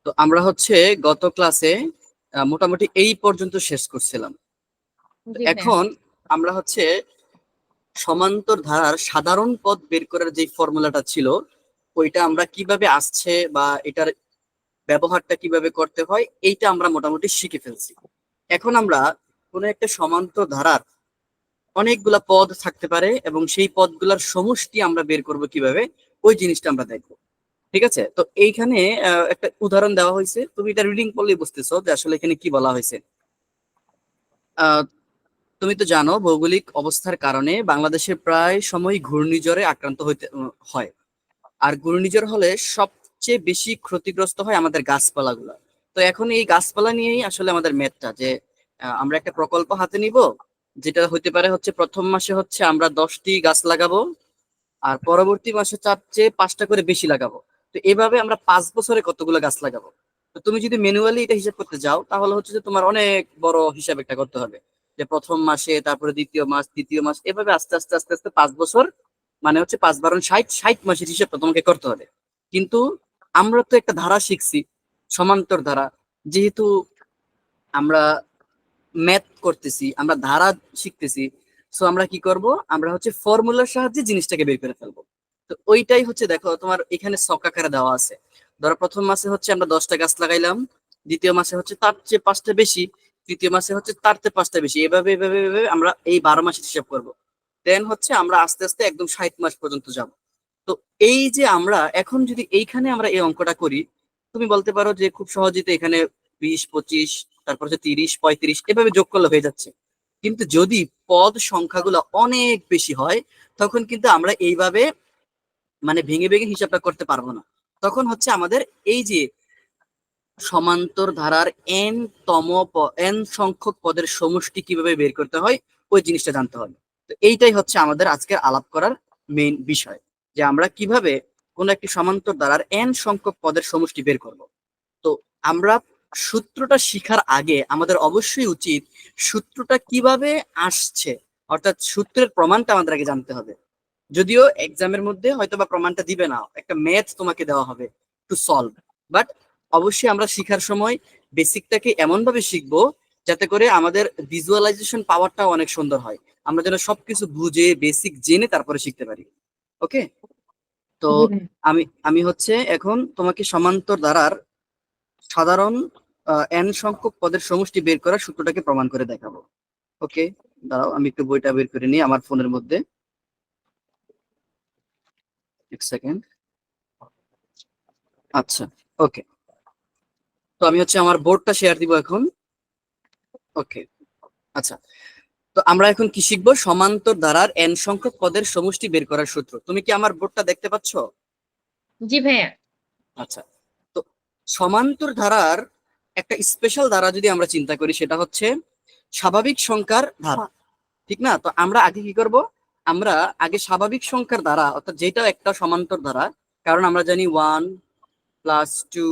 তো আমরা হচ্ছে গত ক্লাসে মোটামুটি এই পর্যন্ত শেষ করছিলাম। তো জি ভাইয়া। এখন আমরা হচ্ছে সমান্তর ধারার সাধারণ পদ বের করার যে ফর্মুলাটা ছিল ওইটা আমরা কিভাবে আসছে বা এটার ব্যবহারটা কিভাবে করতে হয় এইটা আমরা মোটামুটি শিখে ফেলছি। এখন আমরা কোনো একটা সমান্তর ধারার অনেকগুলা পদ থাকতে পারে এবং সেই পদগুলার সমষ্টি আমরা বের করব কিভাবে, ওই জিনিসটা আমরা দেখবো। ঠিক আছে, তো এইখানে একটা উদাহরণ দেওয়া হয়েছে, তুমি এটা রিডিং করলেই বুঝতেছো যে আসলে এখানে কি বলা হয়েছে। আহ তুমি তো জানো ভৌগোলিক অবস্থার কারণে বাংলাদেশে প্রায় সময় ঘূর্ণিঝড়ে আক্রান্ত হইতে হয়। আর ঘূর্ণিঝড় হলে সবচেয়ে বেশি ক্ষতিগ্রস্ত হয় আমাদের গাছপালাগুলো। তো এখন এই গাছপালা নিয়েই আসলে আমাদের ম্যাথটা যে আমরা একটা প্রকল্প হাতে নিব, যেটা হইতে পারে হচ্ছে প্রথম মাসে হচ্ছে আমরা 10টি গাছ লাগাবো, আর পরবর্তী মাসে 4 থেকে 5টা করে বেশি লাগাবো। তো এভাবে আমরা 5 বছরে কতগুলো গাছ লাগাবো। তো তুমি যদি ম্যানুয়ালি এটা হিসাব করতে যাও তাহলে হচ্ছে যে তোমার অনেক বড় হিসাব একটা করতে হবে, যে প্রথম মাসে, তারপরে দ্বিতীয় মাস, তৃতীয় মাস, এভাবে আস্তে আস্তে আস্তে আস্তে 5 বছর, মানে হচ্ছে 5 × 12 = 60, 60 মাসের হিসাবটা তোমাকে করতে হবে। কিন্তু আমরা তো একটা ধারা শিখছি, সমান্তর ধারা। যেহেতু আমরা ম্যাথ করতেছি, আমরা ধারা শিখতেছি, সো আমরা কি করব, আমরা হচ্ছে ফর্মুলার সাহায্যে জিনিসটাকে বের করে ফেলবো। তো ওইটাই হচ্ছে, দেখো তোমার এখানে ছক আকারে দেওয়া আছে। ধরো প্রথম মাসে হচ্ছে আমরা 10টা গাছ লাগাইলাম, দ্বিতীয় মাসে হচ্ছে তার চেয়ে 5টা বেশি, তৃতীয় মাসে হচ্ছে তার চেয়ে 5টা বেশি, এভাবে এভাবে এভাবে আমরা এই 12 মাসের হিসাব করব। দেন হচ্ছে আমরা আস্তে আস্তে একদম 60 মাস পর্যন্ত যাব। তো এই যে আমরা এখন যদি এইখানে আমরা এই অঙ্কটা করি, তুমি বলতে পারো যে খুব সহজেই তো এখানে 20, 25, তারপর হচ্ছে 30, 35 এভাবে যোগ করলে হয়ে যাচ্ছে। কিন্তু যদি পদ সংখ্যাগুলো অনেক বেশি হয় তখন কিন্তু আমরা এইভাবে মানে ভেঙে ভেঙে হিসাবটা করতে পারবো না। তখন হচ্ছে আমাদের এই যে সমান্তর ধারার এন সংখ্যক পদের সমষ্টি কিভাবে বের করতে হয় ওই জিনিসটা জানতে হবে। তো এইটাই হচ্ছে আমাদের আজকের আলাপ করার মেইন বিষয়, যে আমরা কিভাবে কোন একটি সমান্তর ধারার এন সংখ্যক পদের সমষ্টি বের করব। তো আমরা সূত্রটা শিখার আগে আমাদের অবশ্যই উচিত সূত্রটা কিভাবে আসছে, অর্থাৎ সূত্রের প্রমাণটা আমাদের আগে জানতে হবে। যদিও এক্সামের মধ্যে হয়তো বা প্রমাণটা দিবে না, একটা ম্যাথ তোমাকে দেওয়া হবে টু সলভ, বাট অবশ্যই আমরা শিখার সময় বেসিকটাকে এমন ভাবে শিখবো যাতে করে আমাদের ভিজুয়ালাইজেশন পাওয়ারটাও অনেক সুন্দর হয়, আমরা যেন সবকিছু বুঝে বেসিক জেনে তারপরে শিখতে পারি। ওকে, তো জি ভাইয়া। আমি আমি হচ্ছে এখন তোমাকে সমান্তর ধারার সাধারণ এন সংখ্যক পদের সমষ্টি বের করার সূত্রটাকে প্রমাণ করে দেখাবো। ওকে, দাঁড়াও আমি একটু বইটা বের করে নিই আমার ফোনের মধ্যে, এক সেকেন্ড। আচ্ছা, ওকে, তো আমি হচ্ছে আমার বোর্ডটা শেয়ার দিব এখন। ওকে, আচ্ছা, তো আমরা এখন কি শিখবো, সমান্তর ধারার এন সংখ্যক পদের সমষ্টি বের করার সূত্র। তুমি কি আমার বোর্ডটা দেখতে পাচ্ছ? জি ভাইয়া। আচ্ছা, তো সমান্তর ধারার একটা স্পেশাল ধারা যদি আমরা চিন্তা করি সেটা হচ্ছে স্বাভাবিক সংখ্যার ধারা, ঠিক না? তো আমরা আগে কি করব, আমরা আগে স্বাভাবিক সংখ্যার ধারা, অর্থাৎ যেটা একটা সমান্তর ধারা, কারণ আমরা জানি 1 + 2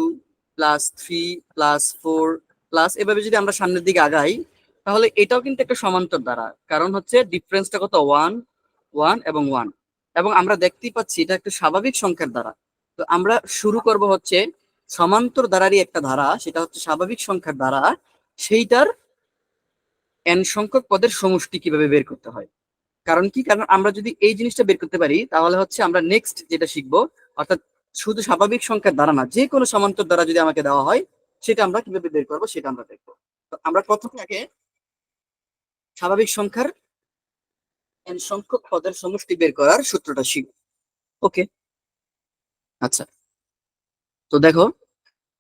+ 3 + 4 প্লাস, এভাবে যদি আমরা সামনের দিকে আগাই তাহলে এটাও কিন্তু একটা সমান্তর ধারা, কারণ হচ্ছে ডিফারেন্সটা কত, 1 1 এবং 1, এবং আমরা দেখতেই পাচ্ছি এটা একটা স্বাভাবিক সংখ্যার ধারা। তো আমরা শুরু করব হচ্ছে সমান্তর ধারারই একটা ধারা, সেটা হচ্ছে স্বাভাবিক সংখ্যার ধারা, সেইটার এন সংখ্যক পদের সমষ্টি কিভাবে বের করতে হয়। কারণ কি, কারণ আমরা যদি এই জিনিসটা বের করতে পারি তাহলে হচ্ছে আমরা নেক্সট যেটা শিখবো, অর্থাৎ শুধু স্বাভাবিক সংখ্যার দ্বারা না, যে কোনো সমান্তর দ্বারা যদি আমাকে দেওয়া হয় সেটা আমরা কিভাবে বের করবো সেটা আমরা দেখবো। তো আমরা প্রথমে আগে স্বাভাবিক সংখ্যার এন সংখ্যক পদের সমষ্টি বের করার সূত্রটা শিখব। ওকে, আচ্ছা, তো দেখো,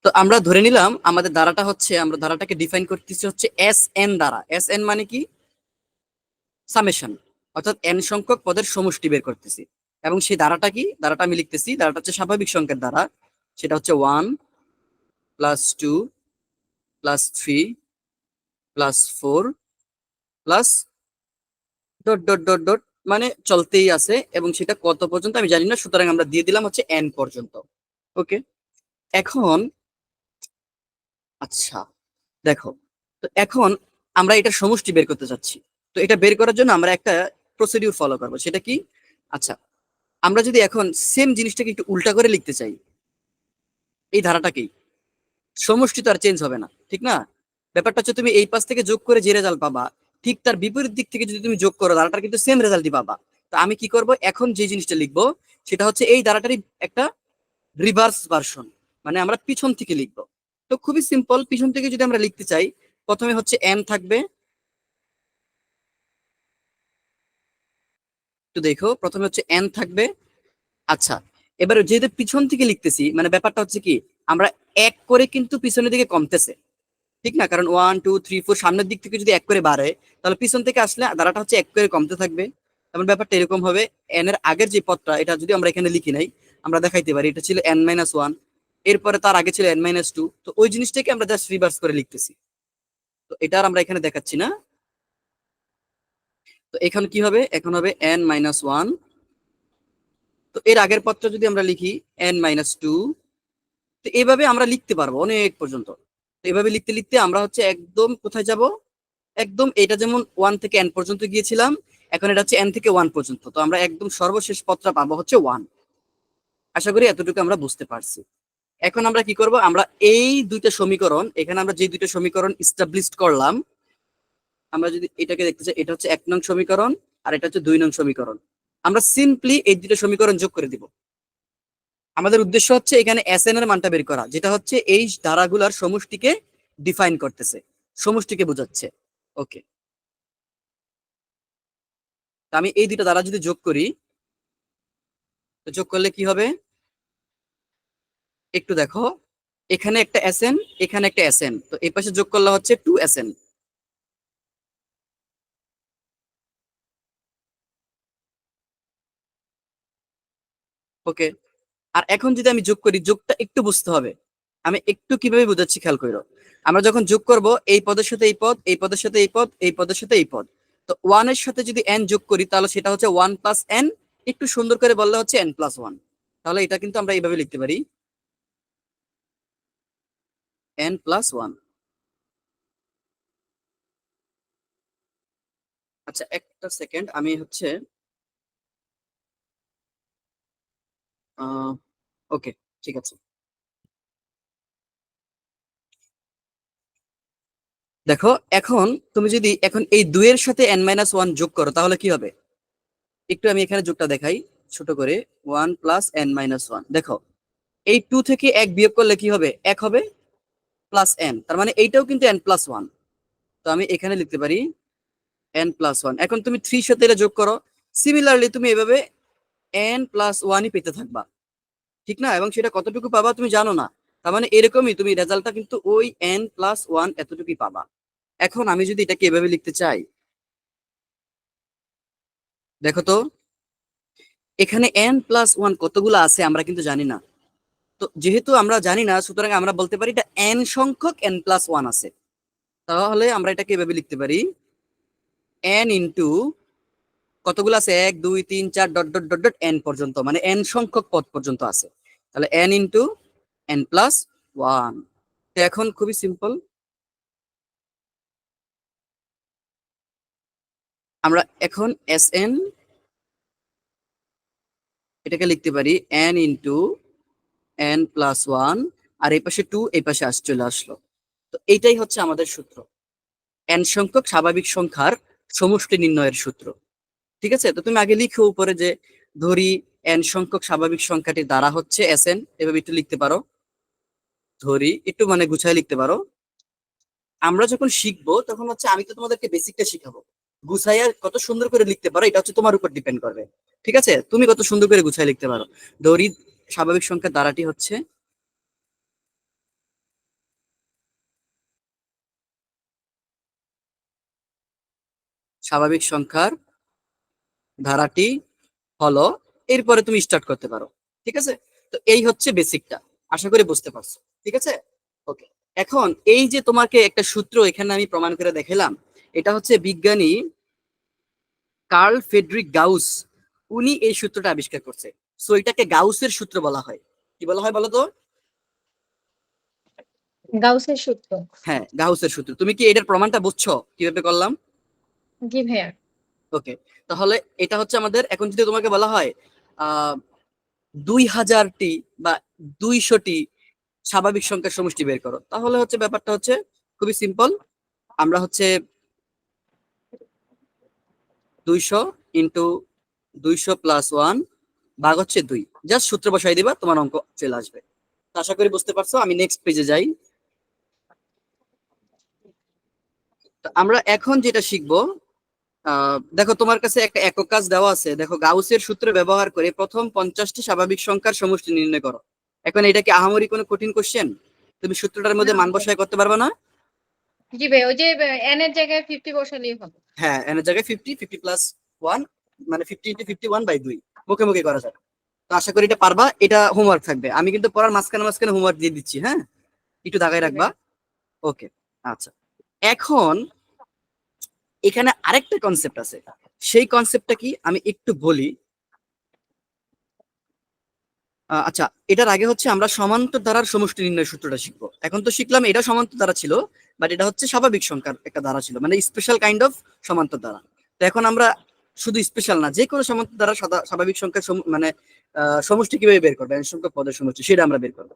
তো আমরা ধরে নিলাম আমাদের ধারাটা হচ্ছে, আমরা ধারাটাকে ডিফাইন করতেছি হচ্ছে এস এন দ্বারা। এস এন মানে কি, সামেশন, অর্থাৎ এন সংখ্যক পদের সমষ্টি বের করতেছি। এবং সেই ধারাটা কি, ধারাটা আমি লিখতেছি, ধারাটা হচ্ছে স্বাভাবিক সংখ্যার ধারা, সেটা হচ্ছে 1 + 2 + 3 + 4 plus dot dot dot dot, মানে চলতেই আছে, এবং সেটা কত পর্যন্ত আমি জানি না, সুতরাং আমরা দিয়ে দিলাম হচ্ছে এন পর্যন্ত। ওকে, এখন আচ্ছা, দেখো, তো এখন আমরা এটার সমষ্টি বের করতে চাচ্ছি। তো এটা বের করার জন্য আমরা একটা প্রসিডিউর ফলো করবো, সেটা কি, আচ্ছা, আমরা যদি এখন সেম জিনিসটাকে একটু উল্টা করে লিখতে চাই, এই ধারাটাকেই, সমষ্টি তো আর চেঞ্জ হবে না, ঠিক না? ব্যাপারটা হচ্ছে তুমি এই পাশ থেকে যোগ করে যে রেজাল্ট পাবা, ঠিক তার বিপরীত দিক থেকে যদি তুমি যোগ করো, ধারাটার কিন্তু সেম রেজাল্টই পাবা। তো আমি কি করব, এখন যে জিনিসটা লিখবো সেটা হচ্ছে এই ধারাটারই একটা রিভার্স ভার্সন, মানে আমরা পিছন থেকে লিখবো। তো খুবই সিম্পল, পিছন থেকে যদি আমরা লিখতে চাই, প্রথমে হচ্ছে এন থাকবে, একটু দেখো, প্রথমে হচ্ছে এন থাকবে। আচ্ছা, এবার যেহেতু পিছন থেকে লিখতেছি, মানে ব্যাপারটা হচ্ছে কি, আমরা এক করে কিন্তু পিছনের দিকে কমতেছে, ঠিক না? কারণ 1 2 3 4 সামনের দিক থেকে যদি এক করে বাড়ে, তাহলে পিছন থেকে আসলে ধারাটা হচ্ছে এক করে কমতে থাকবে। তেমন ব্যাপারটা এরকম হবে, এন এর আগের যে পদটা, এটা যদি আমরা এখানে লিখি নাই, আমরা দেখাইতে পারি এটা ছিল n-1, এরপরে তার আগে ছিল n-2। তো ওই জিনিসটাকে আমরা জাস্ট রিভার্স করে লিখতেছি। তো এটা আর আমরা এখানে দেখাচ্ছি না। তো এখন কি হবে, এখন হবে n-1। তো এর আগের পদটা যদি আমরা লিখি n-2, তো এইভাবে আমরা লিখতে পারবো অনেক পর্যন্ত। তো এইভাবে লিখতে লিখতে আমরা হচ্ছে একদম কোথায় যাব, একদম এটা যেমন 1 থেকে n পর্যন্ত গিয়েছিলাম, এখন এটা হচ্ছে n থেকে 1 পর্যন্ত। তো আমরা একদম সর্বশেষ পদটা পাবো হচ্ছে 1। আশা করি এতটুকু আমরা বুঝতে পারছি। এখন আমরা কি করব, আমরা এই দুইটা সমীকরণ, এখানে আমরা যে দুইটা সমীকরণ ইস্টাবলিশড করলাম, আমরা যদি এটাকে দেখতে চাই, এটা হচ্ছে 1 নং সমীকরণ আর এটা হচ্ছে 2 নং সমীকরণ। আমরা সিম্পলি এই দুইটা সমীকরণ যোগ করে দিব। আমাদের উদ্দেশ্য হচ্ছে এখানে এসএন এর মানটা বের করা, যেটা হচ্ছে এই ধারাগুলার সমষ্টিকে ডিফাইন করতেছে, সমষ্টিকে বোঝাচ্ছে। ওকে, আমি এই দুইটা ধারা যদি যোগ করি, তো যোগ করলে কি হবে, একটু দেখো, এখানে একটা এসএন, এখানে একটা এসএন, তো এই পাশে যোগ করলে হচ্ছে 2 SN। ওকে, আর এখন যদি আমি যোগ করি, যোগটা একটু বুঝতে হবে, আমি একটু কিভাবে বুঝাচ্ছি খেয়াল করো। আমরা যখন যোগ করব, এই পদের সাথে এই পদ, এই পদের সাথে এই পদ, এই পদের সাথে এই পদ, তো 1 এর সাথে যদি n যোগ করি, তাহলে সেটা হচ্ছে 1 + n, একটু সুন্দর করে বললে হচ্ছে n+1। তাহলে এটা কিন্তু আমরা এইভাবে লিখতে পারি, n+1। আচ্ছা, একটা সেকেন্ড, আমি হচ্ছে ওকে, ঠিক আছে। দেখো, এখন তুমি যদি এখন এই 2 এর সাথে n-1 যোগ করো, তাহলে কি হবে, একটু আমি এখানে যোগটা দেখাই ছোট করে। 1 + n-1, দেখো, এই 2 থেকে 1 বিয়োগ করলে কি হবে, 1 হবে, প্লাস n, তার মানে এইটাও কিন্তু n+1। তো আমি এখানে লিখতে পারি n+1। এখন তুমি 3 সাথে এটা যোগ করো, সিমিলারলি তুমি এভাবে n+1ই পেতে থাকবা, ঠিক না? এবং সেটা কতটুকু পাবা তুমি জানো না, তার মানে এরকমই তুমি রেজাল্টটা কিন্তু ওই n+1 এতটুকুই পাবা। এখন আমি যদি এটাকে এভাবে লিখতে চাই, দেখো তো, এখানে n+1 কতগুলো আছে আমরা কিন্তু জানি না। তো যেহেতু আমরা জানি না, সুতরাং আমরা বলতে পারি এটা n সংখ্যক n+1 আছে। তাহলে আমরা এটাকে এভাবে লিখতে পারি, n ইন্টু কতগুলো আছে, 1 2 3 4 dot dot dot dot n পর্যন্ত, মানে n সংখ্যক পদ পর্যন্ত আছে। তাহলে n ইন্টু n+1। তো এখন খুবই সিম্পল, আমরা এখন Sn এটাকে লিখতে পারি n ইন্টু n+1, আর এই পাশে 2, এই পাশে চলে আসলো। তো এইটাই হচ্ছে আমাদের সূত্র, n সংখ্যক স্বাভাবিক সংখ্যার সমষ্টি নির্ণয়ের সূত্র। ঠিক আছে? তো তুমি আগে লিখো উপরে যে, ধরি n সংখ্যক স্বাভাবিক সংখ্যাটির দ্বারা হচ্ছে Sn, এভাবে একটু লিখতে পারো, ধরি একটু মানে গুছায় লিখতে পারো। আমরা যখন শিখবো তখন হচ্ছে আমি তো তোমাদেরকে বেসিকটা শিখাবো, গুছাইয়া কত সুন্দর করে লিখতে পারো এটা হচ্ছে তোমার উপর ডিপেন্ড করবে। ঠিক আছে, তুমি কত সুন্দর করে গুছায় লিখতে পারো। ধরি স্বাভাবিক সংখ্যার দ্বারাটি হচ্ছে, স্বাভাবিক সংখ্যার ধারাটি হলো, এরপরে তুমি স্টার্ট করতে পারো। ঠিক আছে, তো এই হচ্ছে বেসিকটা, আশা করি বুঝতে পারছো। ঠিক আছে, ওকে। এখন এই যে তোমাকে একটা সূত্র এখানে আমি প্রমাণ করে দেখালাম, এটা হচ্ছে বিজ্ঞানী কার্ল ফ্রেডরিক গাউস, উনি এই সূত্রটা আবিষ্কার করছে। সো এটাকে গাউসের সূত্র বলা হয়। কি বলা হয় বলো তো? গাউসের সূত্র। হ্যাঁ, গাউসের সূত্র। তুমি কি এটার প্রমাণটা বুঝছো কিভাবে করলাম? জি ভাইয়া। ওকে, তাহলে এটা হচ্ছে আমাদের, এখন যদি তোমাকে বলা হয় 2000টি বা 200টি স্বাভাবিক সংখ্যার সমষ্টি বের করো, তাহলে হচ্ছে ব্যাপারটা হচ্ছে খুবই সিম্পল। আমরা হচ্ছে 200 ইন্টু 200 প্লাস 1 ভাগ হচ্ছে 2, জাস্ট সূত্র বসাই দিবা, তোমার অঙ্ক চলে আসবে। তো আশা করি বুঝতে পারছো। আমি নেক্সট পেজে যাই। তো আমরা এখন যেটা শিখবো, দেখো তোমার কাছে একটা একক কাজ দেওয়া আছে। দেখো, গাউসের সূত্র ব্যবহার করে প্রথম 50টি স্বাভাবিক সংখ্যার সমষ্টি নির্ণয় করো। এখন এটা কি আহামরি কোনো কঠিন কোশ্চেন? তুমি সূত্রটার মধ্যে না মান বসায় করতে পারবে না? জি ভাইয়া, ওই যে n এর জায়গায় 50 বসালেই হবে। হ্যাঁ, এর জায়গায় 50 প্লাস 1 মানে 50 ইন্টু 51/2 মুখে মুখে করা যায়। তো আশা করি এটা পারবা। এটা হোমওয়ার্ক থাকবে, আমি কিন্তু পড়ার মাঝখানে মাঝখানে হোমওয়ার্ক দিয়ে দিচ্ছি, হ্যাঁ? একটু দাগায় জি রাখবা। ভাইয়া। ওকে, আচ্ছা। এখন এখানে আরেকটা কনসেপ্ট আছে, সেই কনসেপ্টটা কি আমি একটু বলি। আচ্ছা, এটার আগে হচ্ছে আমরা সমান্তর ধারার সমষ্টি নির্ণয় সূত্রটা শিখবো। এখন তো শিখলাম এটা সমান্তর ধারা ছিল, বাট এটা হচ্ছে স্বাভাবিক সংখ্যার একটা ধারা ছিল, মানে স্পেশাল কাইন্ড অফ সমান্তর ধারা। তো এখন আমরা শুধু স্পেশাল না, যে কোনো সমান্তর ধারা স্বাভাবিক সংখ্যার মানে সমষ্টি কিভাবে বের করবো, n সংখ্যক পদের সমষ্টি, সেটা আমরা বের করবো।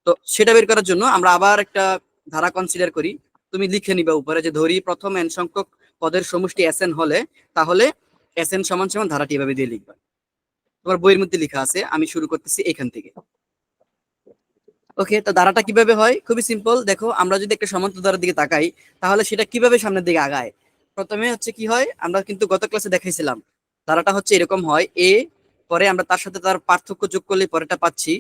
তো সেটা বের করার জন্য আমরা আবার একটা ধারা কনসিডার করি। তুমি লিখে নিবা উপরে যে ধরি প্রথম n সংখ্যক পদের সমষ্টি Sn হলে, তাহলে Sn সমান সমান ধারাটি এভাবে দিয়ে লিখবা। তোমার বইয়ের মধ্যে লেখা আছে, আমি শুরু করতেছি এখান থেকে। ওকে, তো ধারাটা কিভাবে হয়? খুবই সিম্পল। দেখো, আমরা যদি একটা সমান্তর ধারার দিকে তাকাই, তাহলে সেটা কিভাবে সামনের দিকে আগায়। প্রথমে হচ্ছে কি হয়, আমরা কিন্তু গত ক্লাসে দেখাইছিলাম, ধারাটা হচ্ছে এরকম হয়, এ, পরে আমরা তার সাথে তার পার্থক্য যোগ করলে পরেটা পাচ্ছি,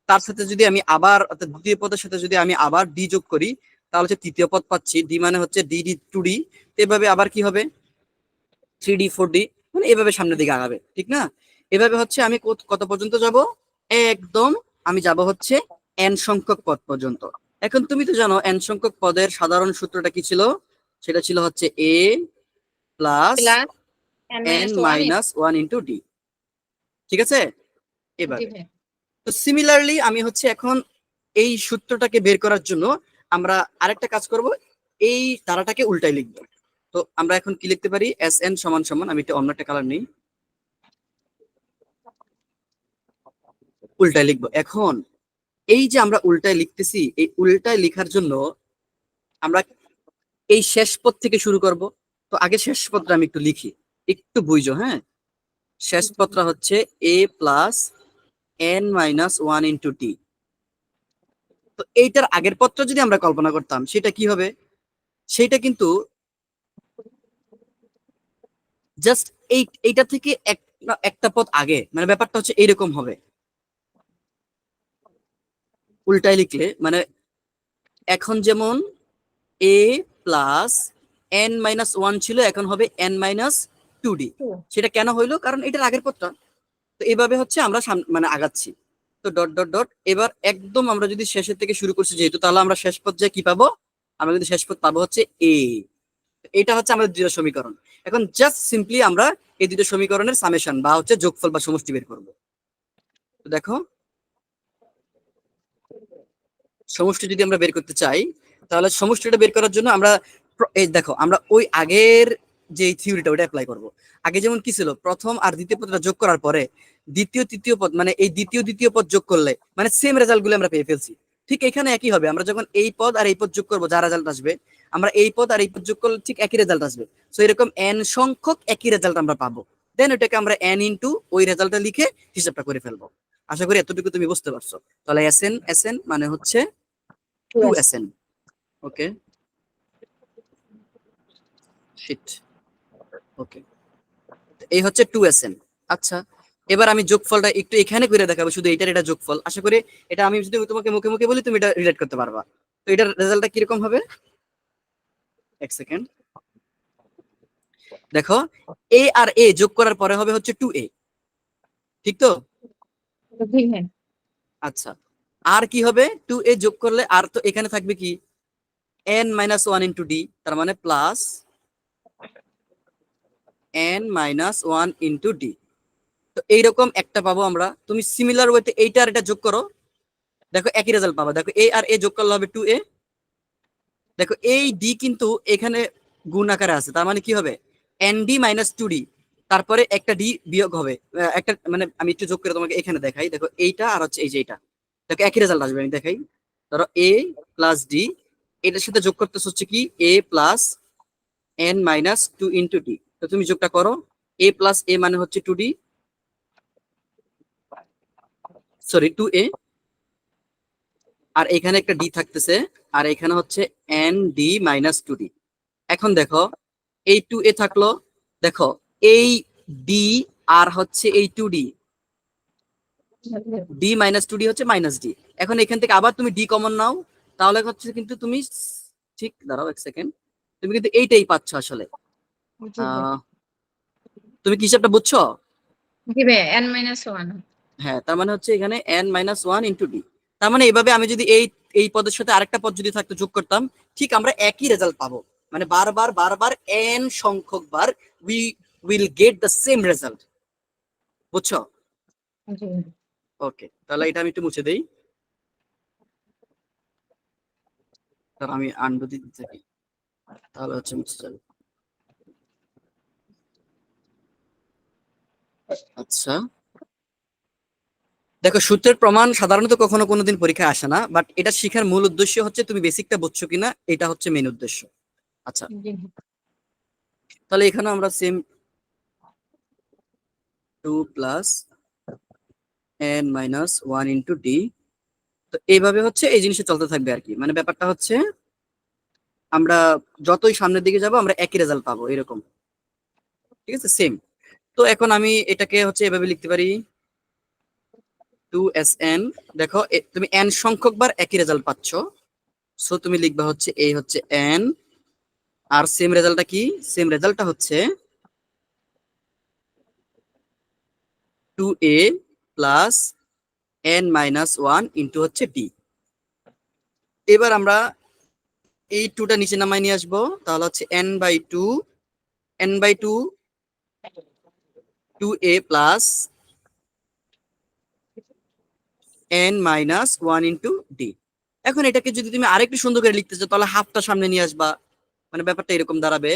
তার সাথে যদি আমি আবার অর্থাৎ দ্বিতীয় পদের সাথে যদি আমি আবার ডি যোগ করি, তাহলে হচ্ছে তৃতীয় পদ পাচ্ছি, ডি মানে হচ্ছে ডি ডি টু ডি। এভাবে আবার কি হবে, 3D 4D, মানে এভাবে সামনের দিকে আগাবে, ঠিক না? এভাবে হচ্ছে আমি কত পর্যন্ত যাব, একদম আমি যাব হচ্ছে n সংখ্যক পদ পর্যন্ত। এখন তুমি তো জানো n সংখ্যক পদের সাধারণ সূত্রটা কি ছিল, সেটা ছিল হচ্ছে a plus plus n n minus 1 minus 1 into D. ঠিক আছে? জি এভাবে। ভাইয়া। তো সিমিলারলি আমি হচ্ছে এখন এই সূত্রটাকে বের করার জন্য আমরা আরেকটা কাজ করব, এই ধারাটাকে উল্টাই লিখবো। তো আমরা এখন কি লিখতে পারি, এস এন সমান সমান, আমি একটা অন্য একটা কালার নেই, উল্টায় লিখবো। এখন এই যে আমরা উল্টায় লিখতেছি, এই উল্টায় লেখার জন্য আমরা এই শেষ পদ থেকে শুরু করব। তো আগে শেষ পদটা আমি একটু লিখি, একটু বুঝো, হ্যাঁ? শেষ পদটা হচ্ছে a plus n minus 1 into t. তো এইটার আগের পদটা যদি আমরা কল্পনা করতাম, সেটা কি হবে? সেটা কিন্তু জাস্ট এইটা থেকে একটা পদ আগে, মানে ব্যাপারটা হচ্ছে এইরকম হবে উল্টায় লিখলে। মানে এখন যেমন a প্লাস n মাইনাস 1 ছিল, এখন হবে n মাইনাস 2d। সেটা কেন হইলো? কারণ এটার আগের পদটা। তো এইভাবে হচ্ছে আমরা মানে আগাচ্ছি। তো ডট ডট ডট, এবার একদম আমরা যদি শেষের থেকে শুরু করছি যেহেতু, তাহলে আমরা শেষ পর্যায়ে কি পাবো? আমরা কিন্তু শেষ পদ পাবো হচ্ছে a। এটা হচ্ছে আমাদের দ্বিতীয় সমীকরণ। এখন জাস্ট সিম্পলি আমরা এই দুটো সমীকরণের সামেশন বা হচ্ছে যোগফল বা সমষ্টি বের করব। তো দেখো, সমষ্টি যদি আমরা বের করতে চাই, তাহলে সমষ্টিটা বের করার জন্য আমরা এই দেখো, আমরা ওই আগের যে থিওরিটা ওটা অ্যাপ্লাই করব। আগে যেমন কি ছিল, প্রথম আর দ্বিতীয় পদটা যোগ করার পরে দ্বিতীয় তৃতীয় পদ, মানে এই দ্বিতীয় পদ যোগ করলে মানে সেম রেজাল্ট গুলো আমরা পেয়ে ফেলছি। ঠিক এখানে একই হবে, আমরা যখন এই পদ আর এই পদ যোগ করবো, যা রেজাল্ট আসবে, আমরা এই পদ আর এই পদ যোগ করলে ঠিক একই রেজাল্ট আসবে। সো এরকম n সংখ্যক একই রেজাল্ট আমরা পাবো। দেন ওটাকে আমরা n ইন্টু ওই রেজাল্টটা লিখে হিসাবটা করে ফেলবো। আশা করি এতটুকু তুমি বুঝতে পারছো। তাহলে এসএন মানে হচ্ছে 2SN। ওকে, শিট। ওকে, এই হচ্ছে 2SN। আচ্ছা, এবার আমি যোগফলটা একটু এখানে করে দেখাবো, শুধু এটার এটা যোগফল। আশা করি এটা আমি যদি তোমাকে মুখে মুখে বলি, তুমি এটা রিলেট করতে পারবা। তো এটার রেজাল্টটা কিরকম হবে, এক সেকেন্ড। দেখো, এ আর এ যোগ করার পরে হবে হচ্ছে 2a, ঠিক তো? জি ভাইয়া। আচ্ছা, আর কি হবে, 2a যোগ করলে আর তো এখানে থাকবে কি, n মাইনাস 1 ইন্টু ডি, তার মানে plus n minus 1 into D. তো এইরকম একটা পাবো আমরা। তুমি সিমিলার ওয়েতে এইটা আর এটা যোগ করো, দেখো একই রেজাল্ট পাবা। দেখো এ আর এ যোগ করলে হবে 2a। দেখো এই ডি কিন্তু এখানে গুণ আকারে আছে, তার মানে কি হবে, nd মাইনাস 2d, তারপরে একটা ডি বিয়োগ হবে, একটা মানে আমি একটু যোগ করে তোমাকে এখানে দেখাই। দেখো এইটা আর হচ্ছে এই যে এইটা, দেখো একই রেজাল্ট আসবে, আমি দেখাই। ধরো a প্লাস d, এটার সাথে যোগ করতেছ হচ্ছে কি a plus n minus 2 into d। তো তুমি যোগটা করো, a প্লাস a মানে হচ্ছে 2d, সরি 2a, আর এখানে একটা d থাকতেছে, আর এখানে হচ্ছে n d মাইনাস 2d। এখন দেখো এই 2a থাকলো, দেখো এই d আর হচ্ছে এই 2d, d মাইনাস 2d হচ্ছে মাইনাস d। এখন এখান থেকে আবার তুমি d কমন নাও, তাহলে হচ্ছে কিন্তু তুমি ঠিক, দাঁড়াও এক সেকেন্ড, তুমি কিন্তু এইটাই পাচ্ছ আসলে। জি ভাইয়া। আহ তুমি কি হিসাবটা বুঝছো? জি ভাইয়া, n-1। হ্যাঁ, তার মানে হচ্ছে এখানে n মাইনাস 1 ইন্টু d। তার মানে এইভাবে আমি যদি এই এই পদের সাথে আরেকটা পদ যদি থাকতো যোগ করতাম, ঠিক আমরা একই রেজাল্ট পাবো, মানে বারবার বারবার n সংখ্যক বার we will get the same result. বুঝছো? জি ওকে, তাহলে এটা আমি একটু মুছে দেই, তাহলে আমি আন্ডু দিতে থাকি, তাহলে হচ্ছে মুছে যাবে। আচ্ছা, দেখো সূত্রের প্রমাণ সাধারণত কখনো কোনোদিন পরীক্ষায় আসে না, বাট এটা শেখার মূল উদ্দেশ্য হচ্ছে তুমি বেসিকটা বুঝছো কিনা, এটা হচ্ছে মেন উদ্দেশ্য। আচ্ছা, জি তাহলে এখানে আমরা same 2 plus n minus 1 into d, তো এইভাবে হচ্ছে এই জিনিসটা চলতে থাকবে আর কি। মানে ব্যাপারটা হচ্ছে আমরা যতই সামনের দিকে যাব আমরা একই রেজাল্ট পাবো এরকম, ঠিক আছে, সেম। তো এখন আমি এটাকে হচ্ছে এভাবে লিখতে পারি 2sn। দেখো তুমি n সংখ্যক বার একই রেজাল্ট পাচ্ছ, সো তুমি লিখবা হচ্ছে এই হচ্ছে n, আর সেম রেজাল্টটা কি, সেম রেজাল্টটা হচ্ছে 2a plus n minus 1 into হচ্ছে d। এবার আমরা এই 2টা নিচে নামাই নিয়ে আসবো, তাহলে হচ্ছে n/2 2a plus n minus 1 into d। এখন এটাকে যদি তুমি আরেকটু সুন্দর করে লিখতে চাও, তাহলে হাফটা সামনে নিয়ে আসবা, মানে ব্যাপারটা এরকম দাঁড়াবে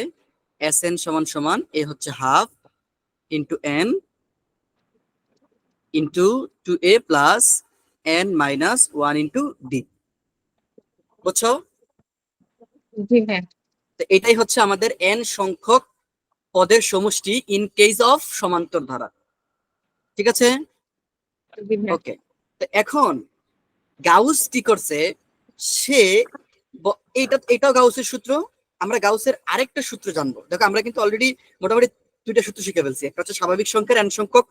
sn সমান সমান এ হচ্ছে half into n into 2a plus n minus 1 into d। বুঝছো? জি ভাইয়া। তো এটাই হচ্ছে আমাদের n সংখ্যক পদের সমষ্টি ইন কেস অফ সমান্তর ধারা, ঠিক আছে? জি ভাইয়া। ওকে, তো এখন গাউস কি করছে, সে এটাও গাউসের সূত্র। আমরা গাউসের আরেকটা সূত্র জানবো। দেখো আমরা কিন্তু অলরেডি মোটামুটি দুইটা সূত্র শিখে ফেলছি, একটা হচ্ছে স্বাভাবিক সংখ্যার n সংখ্যক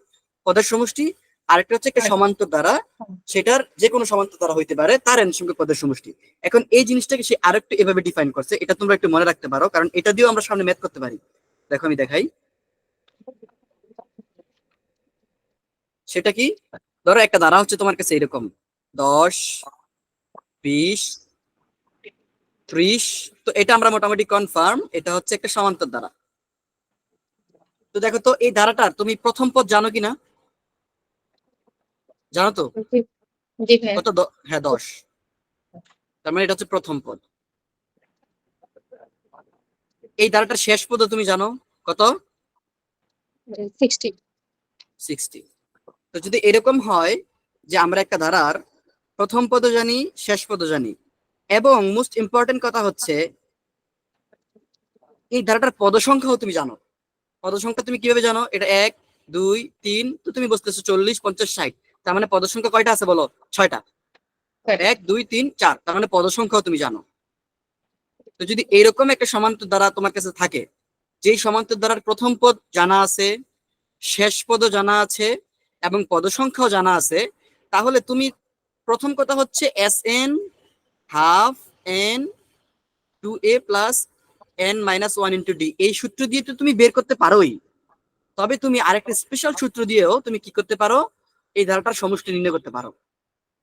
পদের সমষ্টি, আরেকটা হচ্ছে একটা সমান্তর দ্বারা, সেটার যে কোনো সমান্তর দ্বারা হইতে পারে তার n সংখ্যক পদের সমষ্টি। এখন এই জিনিসটাকে সে আরেকটু এভাবে ডিফাইন করছে, এটা তোমরা একটু মনে রাখতে পারো, কারণ এটা দিয়েও আমরা সামনে ম্যাথ করতে পারি। দেখো আমি দেখাই, সেটা কি, ধরো একটা দ্বারা হচ্ছে তোমার কাছে এরকম 10 20 30, তো এটা আমরা মোটামুটি কনফার্ম এটা হচ্ছে একটা সমান্তর দ্বারা। তো দেখো তো এই ধারাটার তুমি প্রথম পদ জানো কিনা, জানো তো? জি জি ভাইয়া। কত? হ্যাঁ 10, তার মানে এটা হচ্ছে প্রথম পদ। এই ধারাটার শেষ পদ তুমি জানো কত? 60। 60। তো যদি এরকম হয় যে আমরা একটা ধারার প্রথম পদও জানি শেষ পদও জানি, এবং মোস্ট ইম্পর্টেন্ট কথা হচ্ছে এই ধারাটার পদ সংখ্যাও তুমি জানো। পদ সংখ্যা তুমি কিভাবে জানো? এটা 1 2 3, তো তুমি বুঝতেছো 40 50 60, তার মানে পদ সংখ্যা কয়টা আছে বলো? 6টা। 1 2 3 4, তার মানে পদ সংখ্যাও তুমি জানো। তো যদি এইরকম একটা সমান্তর দ্বারা তোমার কাছে থাকে, যেই সমান্তর দ্বারার প্রথম পদ জানা আছে, শেষ পদও জানা আছে, এবং পদ সংখ্যাও জানা আছে, তাহলে তুমি প্রথম কথা হচ্ছে Sn half n 2a plus n minus 1 into d, এই সূত্র দিয়ে তো তুমি বের করতে পারোই। তবে তুমি আরেকটা স্পেশাল সূত্র দিয়েও তুমি কি করতে পারো, এই ধারাটার সমষ্টি নির্ণয় করতে পারো।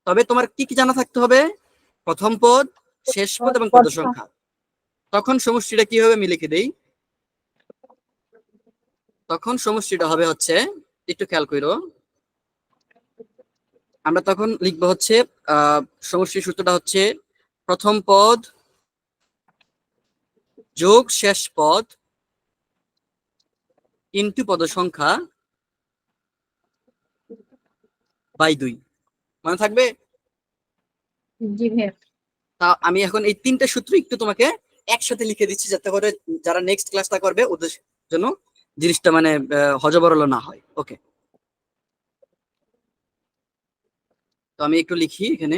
তবে তোমার কি কি জানা থাকতে হবে? প্রথম পদ, শেষ পদ এবং পদ সংখ্যা। তখন সমষ্টিটা কি হবে আমি লিখে দেই। তখন সমষ্টিটা হবে হচ্ছে, একটু খেয়াল করো, আমরা তখন লিখবো হচ্ছে সমষ্টির সূত্রটা হচ্ছে প্রথম পদ যোগ শেষ পদ ইনটু পদ সংখ্যা বাই 2। মনে থাকবে? জি ভাইয়া। তা আমি এখন এই তিনটা সূত্র একটু তোমাকে একসাথে লিখে দিচ্ছি, যাতে করে যারা নেক্সট ক্লাসটা করবে ওদের জন্য জিনিসটা মানে হজবরল না হয়। ওকে, তো আমি একটু লিখি এখানে।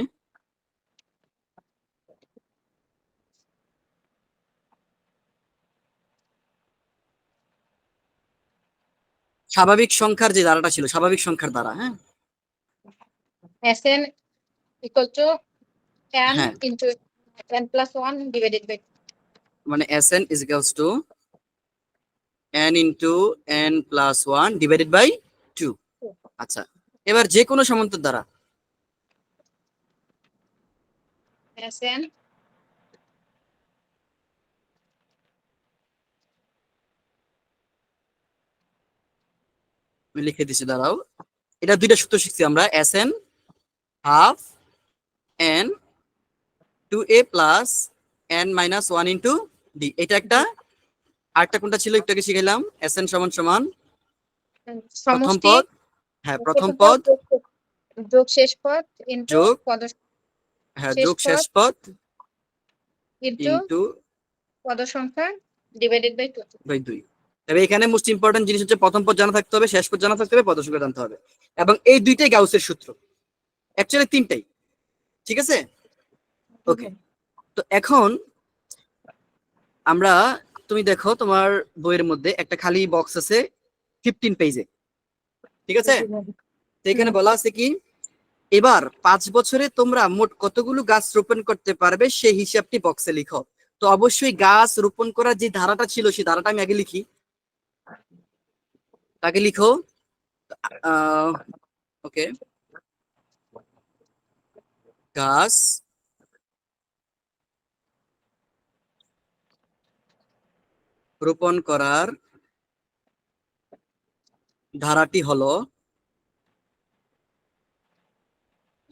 স্বাভাবিক সংখ্যার যে ধারাটা ছিল, স্বাভাবিক সংখ্যার দ্বারা, হ্যাঁ Sn equal to n হ্যাঁ, into n plus 1 divided by মানে Sn is equals to n into n plus 1 divided by 2। 2. আচ্ছা, এবার যে কোনো সমান্তর দ্বারা Sn আমি লিখে দিচ্ছি, দাঁড়াও। এটা দুইটা সূত্র শিখছি আমরা, Sn half n 2a plus n minus 1 into D. এটা একটা, আরেকটা কোনটা ছিল একটু আগে শিখাইলাম, Sn সমান সমান প্রথম সমষ্টি পদ, হ্যাঁ প্রথম ছোট পদ যোগ শেষ পদ ইনটু যোগ, পদ হ্যাঁ শেষ যোগ শেষ পদ পদ ইনটু ইন্টু পদ সংখ্যা ডিভাইডেড বাই 2। বাই 2। তবে এখানে মোস্ট ইম্পর্টেন্ট জিনিস হচ্ছে প্রথম পদ জানা থাকতে হবে, শেষ পদ জানা থাকতে হবে, পদ সংখ্যা জানতে হবে। এবং এই দুইটাই গাউসের সূত্র, অ্যাকচুয়ালি তিনটাই, ঠিক আছে। ওকে, তো এখন আমরা, তুমি দেখো তোমার বইয়ের মধ্যে একটা খালি বক্স আছে 15 পেজে, ঠিক আছে। তো এখানে বলা আছে কি, এবার 5 বছরে তোমরা মোট কতগুলো গাছ রোপণ করতে পারবে সেই হিসাবটি বক্সে লিখো। তো অবশ্যই গাছ রোপণ করার যে ধারাটা ছিল সেই ধারাটা আমি আগে লিখি, তাকে লিখো। ওকে, গাছ রোপণ করার ধারাটি হলো,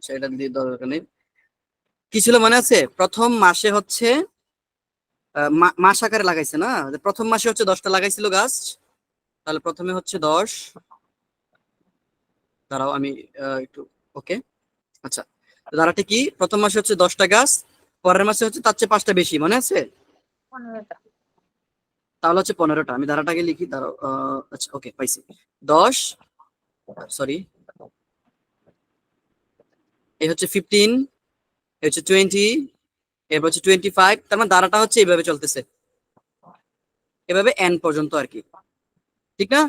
সেটা দিয়ে দরকার নেই, কি ছিল মনে আছে, প্রথম মাসে হচ্ছে মাস আকারে লাগাইছে না, প্রথম মাসে হচ্ছে 10টা লাগাইছিল গাছ, তাহলে প্রথমে হচ্ছে 10, দাঁড়াও আমি একটু, ওকে আচ্ছা, ধারাটি কি, প্রথম মাসে হচ্ছে 10টা গাছ, পরের মাসে হচ্ছে তার চেয়ে 5টা বেশি, মনে আছে, 15টা। তাহলে হচ্ছে 15টা। আমি ধারাটাকে লিখি, দাঁড়াও, আচ্ছা ওকে পাইছি, 10, সরি, এই হচ্ছে 15, এই হচ্ছে 20, এরপর হচ্ছে 25, তার মানে ধারাটা হচ্ছে এইভাবে চলতেছে, এভাবে n পর্যন্ত আর কি, ঠিক না।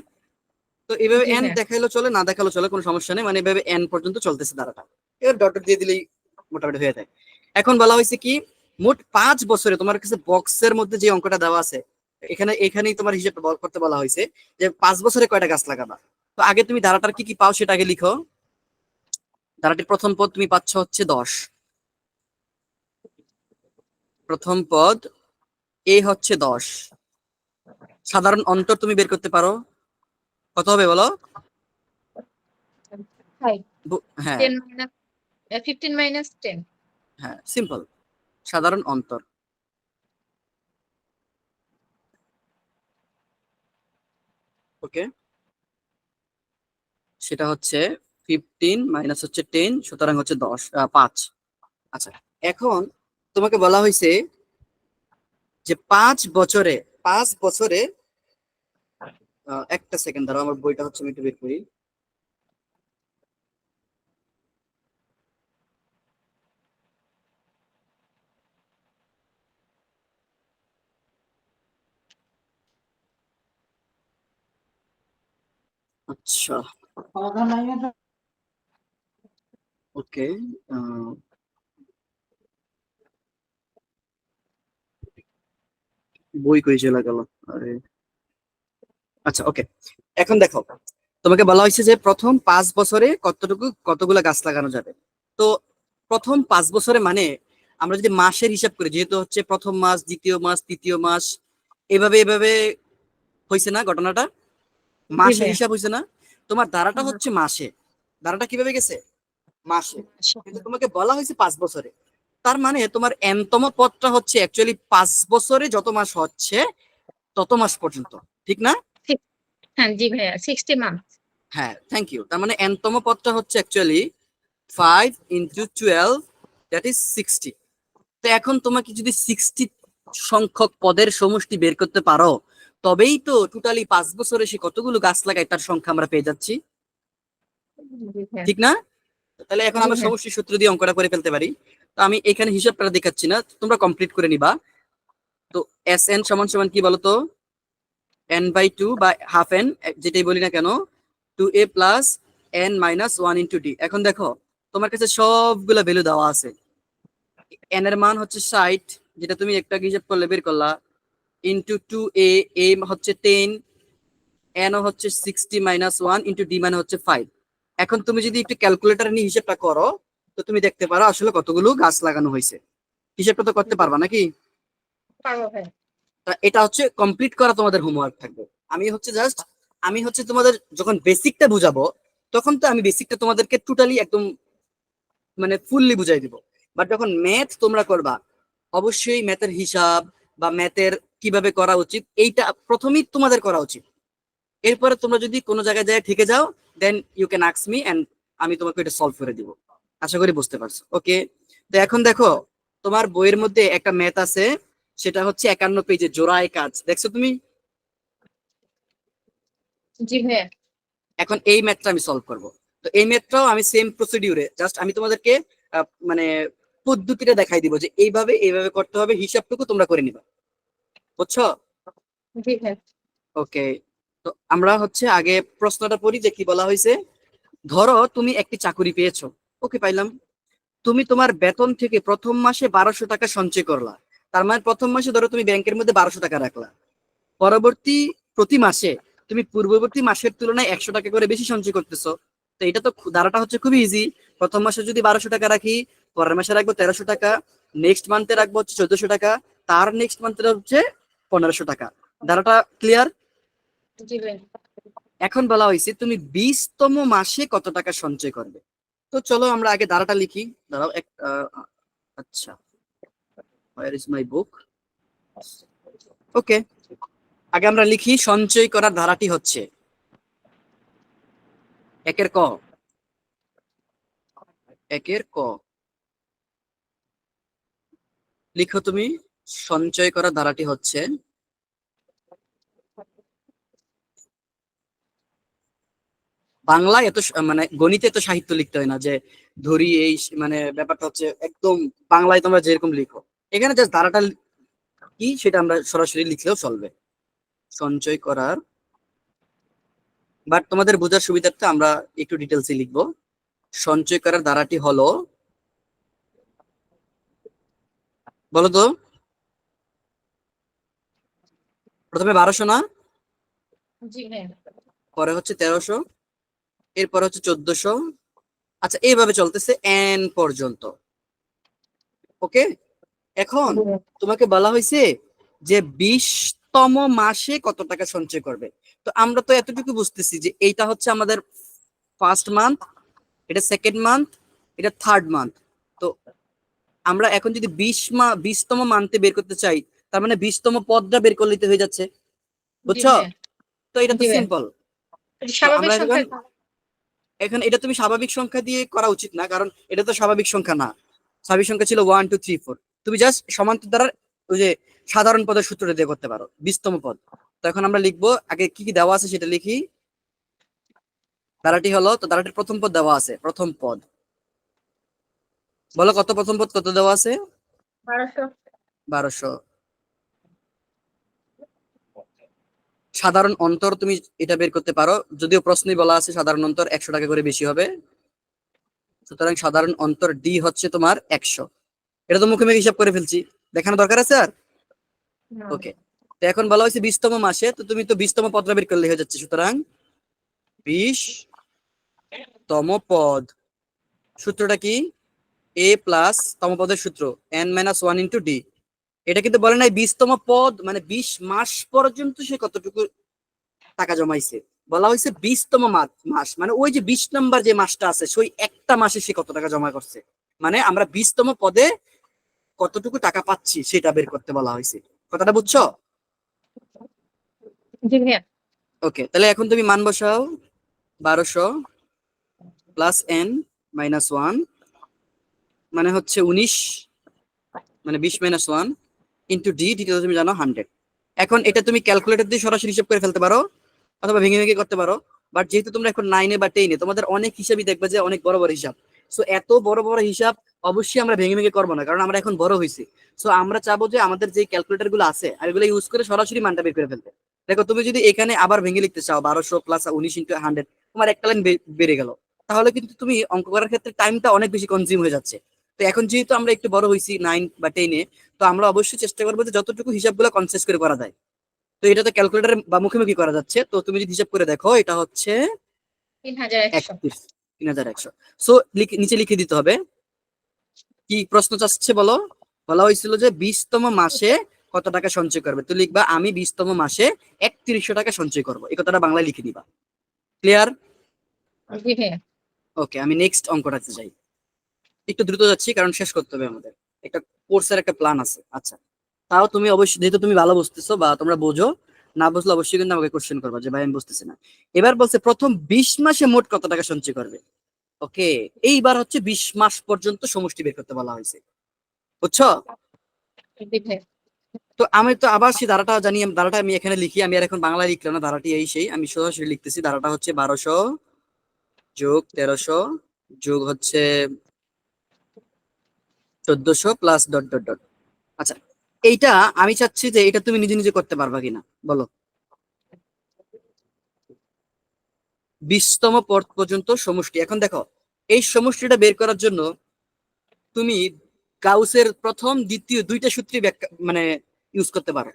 তো এইভাবে জি n হ্যাঁ। দেখাইলো চলে, না দেখালো চলে, কোনো সমস্যা নেই, মানে এভাবে n পর্যন্ত চলতেছে ধারাটা, এবার ডট ডট দিয়ে দিলেই মোটামুটি হয়ে যায়। এখন বলা হয়েছে কি, মোট 5 বছরে তোমার কাছে বক্সের মধ্যে যে অঙ্কটা দেওয়া আছে, এখানেই তোমার হিসেব করতে বলা হয়েছে যে 5 বছরে কয়টা গাছ লাগাবা। তো আগে তুমি ধারাটার কি কি পাও সেটা আগে লিখো। ধারাটির প্রথম পদ তুমি পাচ্ছ হচ্ছে 10, প্রথম পদ এ হচ্ছে 10, সাধারণ অন্তর তুমি বের করতে পারো, কত হবে বলো। 5 হ্যাঁ 10 minus 15 minus 10 হ্যাঁ, সিম্পল, সাধারণ অন্তর, ওকে, সেটা হচ্ছে 15 মাইনাস হচ্ছে 10, সুতরাং হচ্ছে 5। আচ্ছা, এখন তোমাকে বলা হয়েছে যে 5 বছরে, 5 বছরে, একটা সেকেন্ড দাঁড়াও, আমার বইটা হচ্ছে আমি একটু বের করি। আচ্ছা ওকে, বই কই চলে গেল, আরে আচ্ছা ওকে, এখন দেখো, তোমাকে বলা হয়েছে যে প্রথম 5 বছরে কতগুলা গাছ লাগানো যাবে। তো প্রথম 5 বছরে মানে আমরা যদি মাসের হিসাব করি, যেহেতু হচ্ছে প্রথম মাস, দ্বিতীয় মাস, তৃতীয় মাস, এভাবে এভাবে হয়েছে না ঘটনাটা, জি মাসের ভাইয়া। হিসাব হয়েছে না, তোমার ধারাটা হচ্ছে মাসে, ধারাটা কিভাবে গেছে মাসে, কিন্তু তোমাকে বলা হয়েছে 5 বছরে, তার মানে তোমার এনতম পদটা হচ্ছে অ্যাকচুয়ালি 5 বছরে যত মাস হচ্ছে তত মাস পর্যন্ত, ঠিক না। হ্যাঁ জি ভাইয়া 60 মান্থ। হ্যাঁ থ্যাংক ইউ, তার মানে এনতম পদটা হচ্ছে অ্যাকচুয়ালি 5 into 12, দ্যাট ইজ 60, তো এখন তোমাকে যদি 60 সংখ্যক পদের সমষ্টি বের করতে পারো, তবেই তো টোটালি 5 বছরে সে কতগুলো গাছ লাগায় তার সংখ্যা আমরা পেয়ে যাচ্ছি, জি ভাইয়া। ঠিক না? তাহলে এখন জি আমরা ভাইয়া। সমষ্টি সূত্র দিয়ে অঙ্কটা করে ফেলতে পারি। তো আমি এখানে হিসাবটা দেখাচ্ছি না, তোমরা কমপ্লিট করে নিবা। তো এস এন সমান সমান কি বলতো, n/2 বা হাফ এন, যেটাই বলি না কেন, 2a plus n-1 into D. এখন দেখো তোমার কাছে সবগুলা ভ্যালু দেওয়া আছে। n এর মান হচ্ছে 60, যেটা তুমি একটা হিসাব করলে বের করলা, ইন্টু 2a, a হচ্ছে 10, n হচ্ছে 60-1 ইন্টু ডি মানে হচ্ছে 5। এখন তুমি যদি একটু ক্যালকুলেটর নিয়ে হিসাবটা করো, তো তুমি দেখতে পারো আসলে কতগুলো গাছ লাগানো হয়েছে। হিসাবটা তো করতে পারবা নাকি? পারবো ভাইয়া। তা এটা হচ্ছে কমপ্লিট করা তোমাদের হোমওয়ার্ক থাকবে। আমি হচ্ছে তোমাদের যখন বেসিকটা বুঝাবো, তখন তো আমি বেসিকটা তোমাদেরকে টোটালি একদম মানে ফুললি বুঝাই দিব। বাট যখন ম্যাথ তোমরা করবা, অবশ্যই ম্যাথের হিসাব বা ম্যাথের কিভাবে করা উচিত এইটা প্রথমেই তোমাদের করা উচিত। এরপরে তোমরা যদি কোনো জায়গায় যায় ঠেকে যাও, then you can ask me and আমি তোমাকে এটা সলভ করে দিব। আশা করি বুঝতে পারছো। ওকে, তো এখন দেখো তোমার বইয়ের মধ্যে একটা ম্যাথ আছে, সেটা হচ্ছে 51 পেজে জোড়ায় কাজ, দেখছো তুমি? জি ভাইয়া। এখন এই ম্যাথটা আমি সলভ করব। তো এই ম্যাথটাও আমি সেম প্রসিডিউরে, জাস্ট আমি তোমাদেরকে মানে পদ্ধতিটা দেখাই দিব যে এইভাবে এইভাবে করতে হবে, হিসাবটুকু তোমরা করে নিবা। বুঝছো? জি ভাইয়া। ওকে, তো আমরা হচ্ছে আগে প্রশ্নটা পড়ি যে কি বলা হয়েছে। ধরো তুমি একটি চাকরি পেয়েছো, ওকে পাইলাম। তুমি তোমার বেতন থেকে প্রথম মাসে 1200 টাকা সঞ্চয় করলা। তার মানে প্রথম মাসে ধরো তুমি ব্যাংকের মধ্যে 1200 টাকা রাখলা। পরবর্তী প্রতি মাসে তুমি পূর্ববর্তী মাসের তুলনায় 100 টাকা করে বেশি সঞ্চয় করতেছো। তো এটা তো ধারাটা হচ্ছে খুবই ইজি। প্রথম মাসে যদি 1200 টাকা রাখি, পরের মাসে রাখবো 1300 টাকা, নেক্সট মান্থে রাখবো হচ্ছে 1400 টাকা, তার নেক্সট মান্থে হচ্ছে 1500 টাকা। ধারাটা ক্লিয়ার? জি ভাইয়া। এখন বলা হয়েছে তুমি 20তম মাসে কত টাকা সঞ্চয় করবে। তো চলো আমরা আগে ধারাটা লিখি। দাঁড়াও আচ্ছা, where is my book? ওকে, আগে আমরা লিখি সঞ্চয় করার ধারাটি হচ্ছে একের ক। একের ক লিখো তুমি। সঞ্চয় করার ধারাটি হচ্ছে, বাংলায় এত মানে গণিতে এত সাহিত্য লিখতে হয় না যে ধরি এই মানে ব্যাপারটা হচ্ছে একদম বাংলায় তোমরা যেরকম লিখো, এখানে জাস্ট ধারাটা কি সেটা আমরা সরাসরি লিখলেও চলবে। সঞ্চয় করার, বাট তোমাদের বোঝার সুবিধার্থে আমরা একটু ডিটেলসে লিখবো। সঞ্চয় করার ধারাটি হলো, বলো তো, প্রথমে 1200 না, জি ভাইয়া। পরে হচ্ছে 1300, এরপর হচ্ছে 1400। আচ্ছা, এইভাবে চলতেছে এন পর্যন্ত। ওকে, এখন জি ভাইয়া। তোমাকে বলা হয়েছে যে 20তম মাসে কত টাকা সঞ্চয় করবে। তো আমরা তো এতটুকু বুঝতেছি যে এইটা হচ্ছে আমাদের ফার্স্ট মান্থ, এটা সেকেন্ড মান্থ, এটা থার্ড মান্থ। তো আমরা এখন যদি 20তম মান্থে বের করতে চাই, তার মানে 20তম পদটা বের করে নিতে হয়ে যাচ্ছে। জি বুঝছো? ভাইয়া। তো এটা তো জি ভাইয়া। সিম্পল। তো স্বাভাবিক আমরা এখন, সংখ্যা। এখন এটা তুমি স্বাভাবিক সংখ্যা দিয়ে করা উচিত না, কারণ এটা তো স্বাভাবিক সংখ্যা না। স্বাভাবিক সংখ্যা ছিল 1 2 3 4। তুমি জাস্ট সমান্তর দ্বারা ওই যে সাধারণ পদের সূত্রটা দিয়ে করতে পারো 20তম পদ। তো এখন আমরা লিখবো, আগে কি কি দেওয়া আছে সেটা লিখি। ধারাটি হলো, তো ধারাটির প্রথম পদ দেওয়া আছে, প্রথম পদ বলো কত, প্রথম পদ কত দেওয়া আছে? 1200। 1200। সাধারণ অন্তর তুমি এটা বের করতে পারো, যদিও প্রশ্নই বলা আছে সাধারণ অন্তর 100 টাকা করে বেশি হবে। সুতরাং সাধারণ অন্তর ডি হচ্ছে তোমার 100। এটা তো মুখে মুখে হিসাব করে ফেলছি, দেখানো দরকার আছে আর? না। ওকে, তো এখন বলা হয়েছে 20তম মাসে, তো তুমি তো 20তম পদটা বের করলে হয়ে যাচ্ছে। সুতরাং 20তম পদ, সূত্রটা কি? এ প্লাস তম পদের সূত্র n-1 ইন্টু ডি। এটা কিন্তু বলে নাই 20তম পদ মানে 20 মাস পর্যন্ত সে কতটুকু টাকা জমাইছে। বলা হয়েছে 20তম মাস মানে ওই যে 20 নম্বর যে মাসটা আছে, সেই একটা মাসে সে কত টাকা জমা করছে। মানে আমরা 20তম পদে কতটুকু টাকা পাচ্ছি সেটা বের করতে বলা হয়েছে। কথাটা বুঝছো? জি ভাইয়া। ওকে, তাহলে এখন তুমি মান বসাও। 1200 প্লাস n-1 মানে হচ্ছে 19, মানে 20 - 1 ইন্টু ডি, ডিটা তুমি জানো 100। এখন এটা তুমি ক্যালকুলেটর দিয়ে সরাসরি হিসাব করে ফেলতে পারো অথবা ভেঙে ভেঙে করতে পারো। বাট যেহেতু তোমরা এখন 9-এ বা 10-এ, তোমাদের অনেক হিসাবই দেখবে যে অনেক বড় বড় হিসাব। সো এত বড় বড় হিসাব অবশ্যই আমরা ভেঙে ভেঙে করবো না, কারণ আমরা এখন বড় হয়েছি। সো আমরা চাবো যে আমাদের যে ক্যালকুলেটর গুলো আছে আর এগুলো ইউজ করে সরাসরি মানটা বের করে ফেলতে। দেখো তুমি যদি এখানে আবার ভেঙে লিখতে চাও 1200 প্লাস 19 ইন্টু 100, তোমার একটা লাইন বেড়ে গেল, তাহলে কিন্তু তুমি অঙ্ক করার ক্ষেত্রে টাইমটা অনেক বেশি কনজিউম হয়ে যাচ্ছে। তো এখন যেহেতু আমরা একটু বড় হয়েছি 9 বা 10-এ, তো আমরা অবশ্যই চেষ্টা করবো যে যতটুকু হিসাবগুলো কনসেস করে করা যায়। তো এটা তো ক্যালকুলেটরে বা মুখোমুখি করা যাচ্ছে, তো তুমি যদি হিসাব করে দেখো এটা হচ্ছে 3100। 3100। সো নিচে লিখে দিতে হবে। কি প্রশ্ন চাচ্ছে বলো? বলা হয়েছিল যে 20তম মাসে কত টাকা সঞ্চয় করবে, তো লিখবা আমি 20তম মাসে 3100 টাকা সঞ্চয় করবো, এই কথাটা বাংলায় লিখে দিবা। ক্লিয়ার? জি ভাইয়া। ওকে, আমি নেক্সট অঙ্কটাতে যাই। একটু দ্রুত যাচ্ছি কারণ শেষ করতে হবে আমাদের, একটা কোর্সের একটা প্ল্যান আছে। আচ্ছা, তাও তুমি অবশ্যই, যেহেতু তুমি ভালো বুঝতেছো বা তোমরা বোঝো, না বুঝলে অবশ্যই কিন্তু আমাকে কোশ্চেন করবা যে ভাই আমি বুঝতেছি না। এবার বলছে প্রথম 20 মাসে মোট কত টাকা সঞ্চয় করবে। ওকে, এইবার হচ্ছে 20 মাস পর্যন্ত সমষ্টি বের করতে বলা হয়েছে, বুঝছো? জি ভাইয়া। তো আমি তো আবার সেই ধারাটা জানি, ধারাটা আমি এখানে লিখি, আমি আর এখন বাংলা লিখলাম না, ধারাটি এই সেই, আমি সরাসরি লিখতেছি। ধারাটা হচ্ছে 1200 যোগ 1300 যোগ হচ্ছে 1400 প্লাস ডট ডট ডট। আচ্ছা, এইটা আমি চাচ্ছি যে এটা তুমি নিজে নিজে করতে পারবা কিনা বলো। 20তম পদ পর্যন্ত সমষ্টি। এখন দেখো, এই সমষ্টিটা বের করার জন্য তুমি গাউসের প্রথম দ্বিতীয় দুইটা সূত্রই ব্যাখ্যা মানে ইউজ করতে পারো।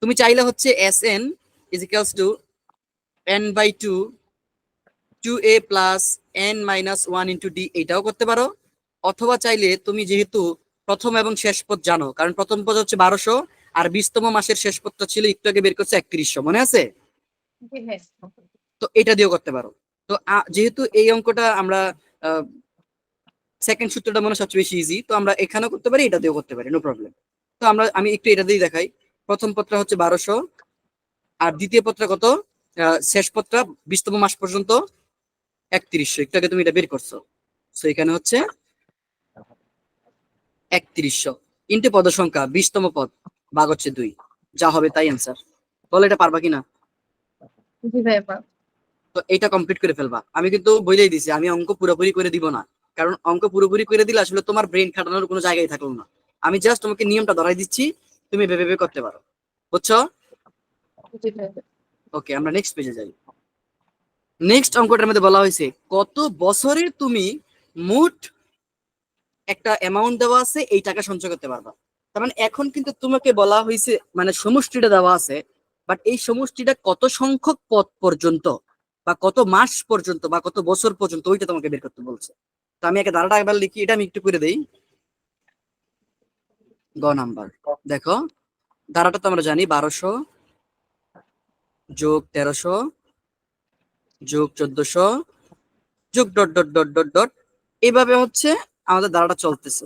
তুমি চাইলে হচ্ছে S N is equals to n/2 2a plus n-1 into D, এইটাও করতে পারো। অথবা চাইলে তুমি যেহেতু প্রথম এবং শেষ পদ জানো, কারণ প্রথম পদ হচ্ছে 1200 আর 20তম মাসের শেষ পদটা ছিল একটু আগে বের করছে 3100, মনে আছে? জি ভাইয়া। তো এটা দিয়েও করতে পারো। তো যেহেতু এই অঙ্কটা আমরা সেকেন্ড সূত্রটা মনে হয় সবচেয়ে বেশি ইজি, তো আমরা এখানেও করতে পারি, এটা দিয়েও করতে পারি, নো প্রবলেম। তো আমি একটু এটা দিয়ে দেখাই। প্রথম পদটা হচ্ছে 1200 আর দ্বিতীয় পদটা কত, শেষ পদটা 20তম মাস পর্যন্ত 3100, একটু আগে তুমি এটা বের করছো। তো এখানে হচ্ছে 3100 ইন্টু পদ সংখ্যা 20তম পদ ভাগ হচ্ছে 2, যা হবে তাই অ্যান্সার। বলো এটা পারবা কিনা? জি ভাইয়া। তো এটা কমপ্লিট করে ফেলবা। আমি কিন্তু বলেই দিছি আমি অঙ্ক পুরোপুরি করে দিব না, কারণ অঙ্ক পুরোপুরি করে দিলে আসলে তোমার ব্রেন খাটানোর কোনো জায়গায় থাকলো না। আমি জাস্ট তোমাকে নিয়মটা ধরাই দিচ্ছি, তুমি ভেবে ভেবে করতে পারো, বুঝছো? জি ভাইয়া। ওকে, আমরা নেক্সট পেজে যাই। নেক্সট অঙ্কটার মধ্যে বলা হয়েছে কত বছরে তুমি মোট একটা অ্যামাউন্ট দেওয়া আছে এই টাকা সঞ্চয় করতে পারবা। তার মানে এখন কিন্তু তোমাকে বলা হয়েছে মানে সমষ্টিটা দেওয়া আছে, বাট এই সমষ্টিটা কত সংখ্যক পদ পর্যন্ত বা কত মাস পর্যন্ত বা কত বছর পর্যন্ত ওইটা তোমাকে বের করতে বলছে। তো আমি একটা ধারাটা একবার লিখি, এটা আমি একটু করে দেই। গ নাম্বার, দেখো ধারাটা তো আমরা জানি 1200 যোগ 1300 যোগ 1400 যোগ dot dot dot dot dot, এইভাবে হচ্ছে আমাদের ধারাটা চলতেছে।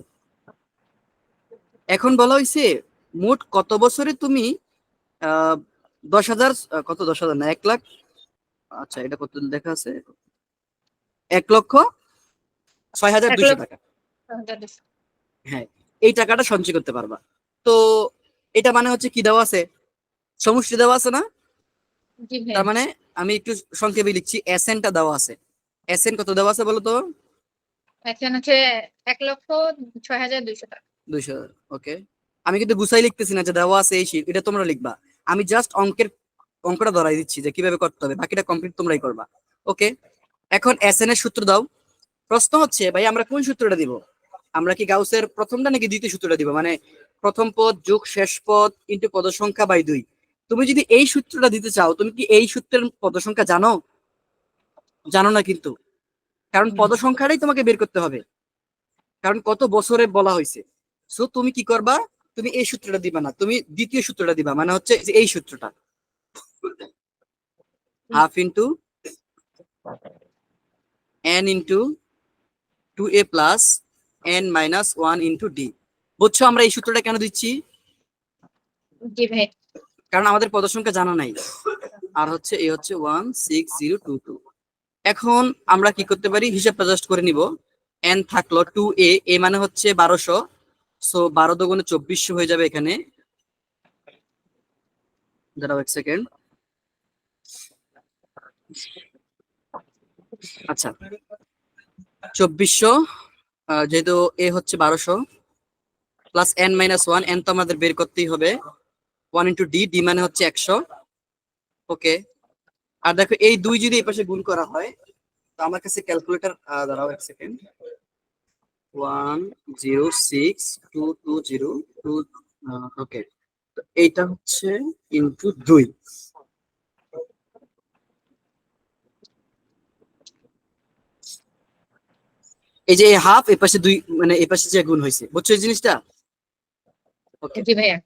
এখন বলা হয়েছে মোট কত বছরে তুমি 10,000, কত 10,000 না 1,00,000, আচ্ছা এটা কত লেখা আছে, 1,06,200 1,00,000 টাকা, হ্যাঁ এই টাকাটা সঞ্চয় করতে পারবা। তো এটা মানে হচ্ছে কি দেওয়া আছে, সমষ্টি দেওয়া আছে না? জি ভাইয়া। তার মানে আমি একটু সংক্ষেপে লিখছি, এসএনটা দেওয়া আছে। এসএন কত দেওয়া আছে বলো তো? এখন হচ্ছে 1,06,200 টাকা। 200। ওকে, আমি কিন্তু গুছাই লিখতেছি না যে দেওয়া আছে এই শীট, এটা তোমরা লিখবা। আমি জাস্ট অঙ্কটা ধরাই দিচ্ছি যে কিভাবে করতে হবে, বাকিটা কমপ্লিট তোমরাই করবা। ওকে, এখন এসএন এর সূত্র দাও। প্রশ্ন হচ্ছে ভাই আমরা কোন সূত্রটা দিব, আমরা কি গাউসের প্রথমটা নাকি দ্বিতীয় সূত্রটা দিব, মানে প্রথম পদ যোগ শেষ পদ ইন্টু পদ সংখ্যা বাই 2। তুমি যদি এই সূত্রটা দিতে চাও, তুমি কি এই সূত্রের পদ সংখ্যা জানো? জানো না কিন্তু, কারণ পদ সংখ্যাটাই তোমাকে বের করতে হবে, কারণ কত বছরে বলা হয়েছে। সো তুমি কি করবা, তুমি এই সূত্রটা দিবা না, তুমি দ্বিতীয় সূত্রটা দিবা, মানে হচ্ছে যে এই সূত্রটা, half into n into 2a plus n-1 into D. বুঝছো আমরা এই সূত্রটা কেন দিচ্ছি? জি ভাই। কারণ আমাদের পদ সংখ্যা জানা নাই, আর হচ্ছে এই হচ্ছে 16022। এখন আমরা কি করতে পারি, হিসাবটা জাস্ট করে নিব। n থাকলো 2a, এ মানে হচ্ছে 1200 সো 12 দুগুণে 2400 হয়ে যাবে এখানে। দাঁড়াও এক সেকেন্ড। আচ্ছা 2400 যেহেতু এ হচ্ছে 1200 প্লাস n মাইনাস 1, n তো আমাদের বের করতেই হবে, 1 ইন্টু ডি, ডি মানে হচ্ছে 100। ওকে, আর দেখো এই দুই যদি এই পাশে গুণ করা হয়, তো আমার কাছে ক্যালকুলেটর, দাঁড়াও এক সেকেন্ড, 106220 ওকে, তো এইটা হচ্ছে ইন্টু 2। এই যে হাফ এই পাশে 2, মানে এই পাশে যে গুণ হয়েছে, বুঝছো এই জিনিসটা? ওকে, জি ভাইয়া।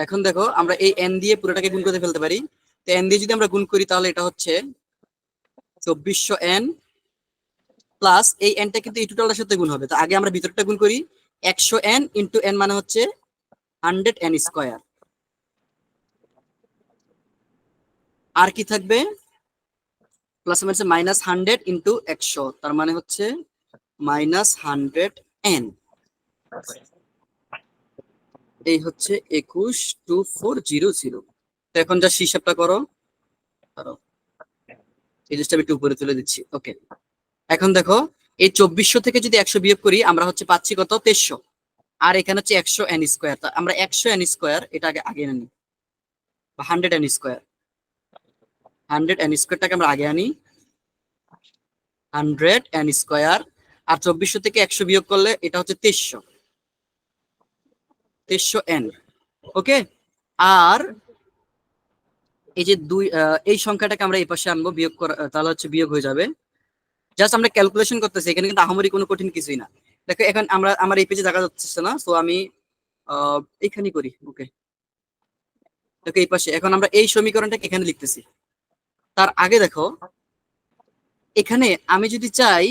এখন দেখো আমরা এই n দিয়ে পুরোটাকে গুণ করে ফেলতে পারি। তো n দিয়ে যদি আমরা গুণ করি তাহলে এটা হচ্ছে 2400n প্লাস এই nটা কিন্তু এই টোটালটার সাথে গুণ হবে। তো আগে আমরা ভিতরটা গুণ করি, 100n ইন্টু n মানে হচ্ছে 100n স্কয়ার। আর কি থাকবে, প্লাস মানে মাইনাস 100 ইন্টু 100, তার মানে হচ্ছে মাইনাস 100n। এই হচ্ছে 212400। তো এখন যা হিসাবটা করো, এই জিনিসটা আমি একটু উপরে তুলে দিচ্ছি। ওকে, এখন দেখো এই 2400 থেকে যদি 100 বিয়োগ করি আমরা হচ্ছে পাচ্ছি কত, 2300। আর এখানে হচ্ছে 100n স্কয়ার, তা আমরা 100n স্কয়ার এটা আগে আগে আনি, বা 100n স্কয়ার, 100n স্কয়ারটাকে আমরা আগে আনি, 100n স্কয়ার। আর 2400 থেকে 100 বিয়োগ করলে এটা হচ্ছে 2300n। ওকে, আর এই যে দুই, এই সংখ্যাটাকে আমরা এই পাশে আনবো, বিয়োগ করা, তাহলে হচ্ছে বিয়োগ হয়ে যাবে। জাস্ট আমরা ক্যালকুলেশন করতেছি, এখানে কিন্তু আহামরি কোনো কঠিন কিছুই না। দেখো এখন আমরা, আমার এই পেজে দেখা যাচ্ছে না, তো আমি এইখানে করি। ওকে, দেখো এই পাশে এখন আমরা এই সমীকরণটাকে এখানে লিখতেছি। তার আগে দেখো এখানে আমি যদি চাই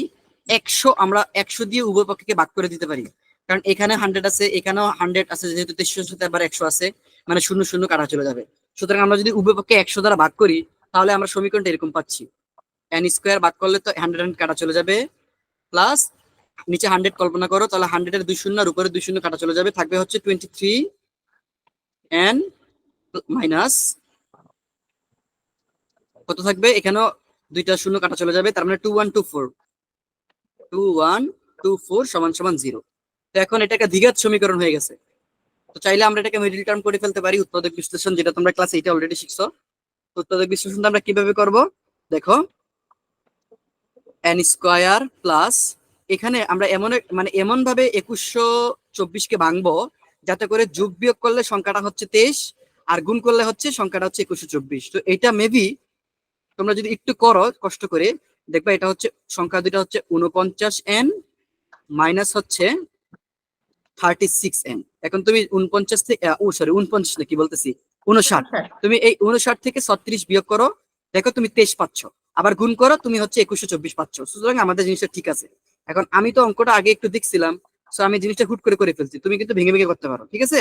100, আমরা 100 দিয়ে উভয় পক্ষকে ভাগ করে দিতে পারি, কারণ এখানে 100 আছে, এখানেও 100 আছে, যেহেতু 2300 সাথে আবার 100 আছে, মানে 0 0 কাটা চলে যাবে। সুতরাং আমরা যদি উভয় পক্ষে 100 দ্বারা ভাগ করি তাহলে আমরা সমীকরণটা এরকম পাচ্ছি, n স্কয়ার ভাগ করলে তো 100 কাটা চলে যাবে, প্লাস নিচে 100 কল্পনা করো, তাহলে 100 এর 2 শূন্য আর উপরে 2 শূন্য কাটা চলে যাবে, থাকবে হচ্ছে 23n মাইনাস কত থাকবে, এখানেও দুইটা শূন্য কাটা চলে যাবে, তার মানে 2124 সমান সমান 0। তো এখন এটা একটা দ্বিঘাত সমীকরণ হয়ে গেছে। তো চাইলে আমরা এটাকে মিডল টার্ম করে ফেলতে পারি, উৎপাদক বিশ্লেষণ, যেটা তোমরা ক্লাস 8 অলরেডি শিখছো। উৎপাদক বিশ্লেষণটা আমরা কিভাবে করব, দেখো n স্কয়ার প্লাস, এখানে আমরা এমন ভাবে 2124 কে ভাঙবো যাতে করে যোগ বিয়োগ করলে সংখ্যাটা হচ্ছে 23, আর গুণ করলে হচ্ছে সংখ্যাটা হচ্ছে 2124। তো এটা মেবি তোমরা যদি একটু করো কষ্ট করে, দেখবা এটা হচ্ছে সংখ্যা দুইটা হচ্ছে 49n মাইনাস হচ্ছে 36n। এখন তুমি 49 থেকে, সরি 49 না, কি বলতেছি, 59, তুমি এই 59 থেকে 36 বিয়োগ করো, দেখো তুমি 23 পাচ্ছ, আবার গুণ করো তুমি হচ্ছে 2124 পাচ্ছ। সুতরাং আমাদের জিনিসটা ঠিক আছে। এখন আমি তো অঙ্কটা আগে একটু দেখছিলাম, সো আমি জিনিসটা হুট করে ফেলছি, তুমি কিন্তু ভেঙে ভেঙে করতে পারো, ঠিক আছে?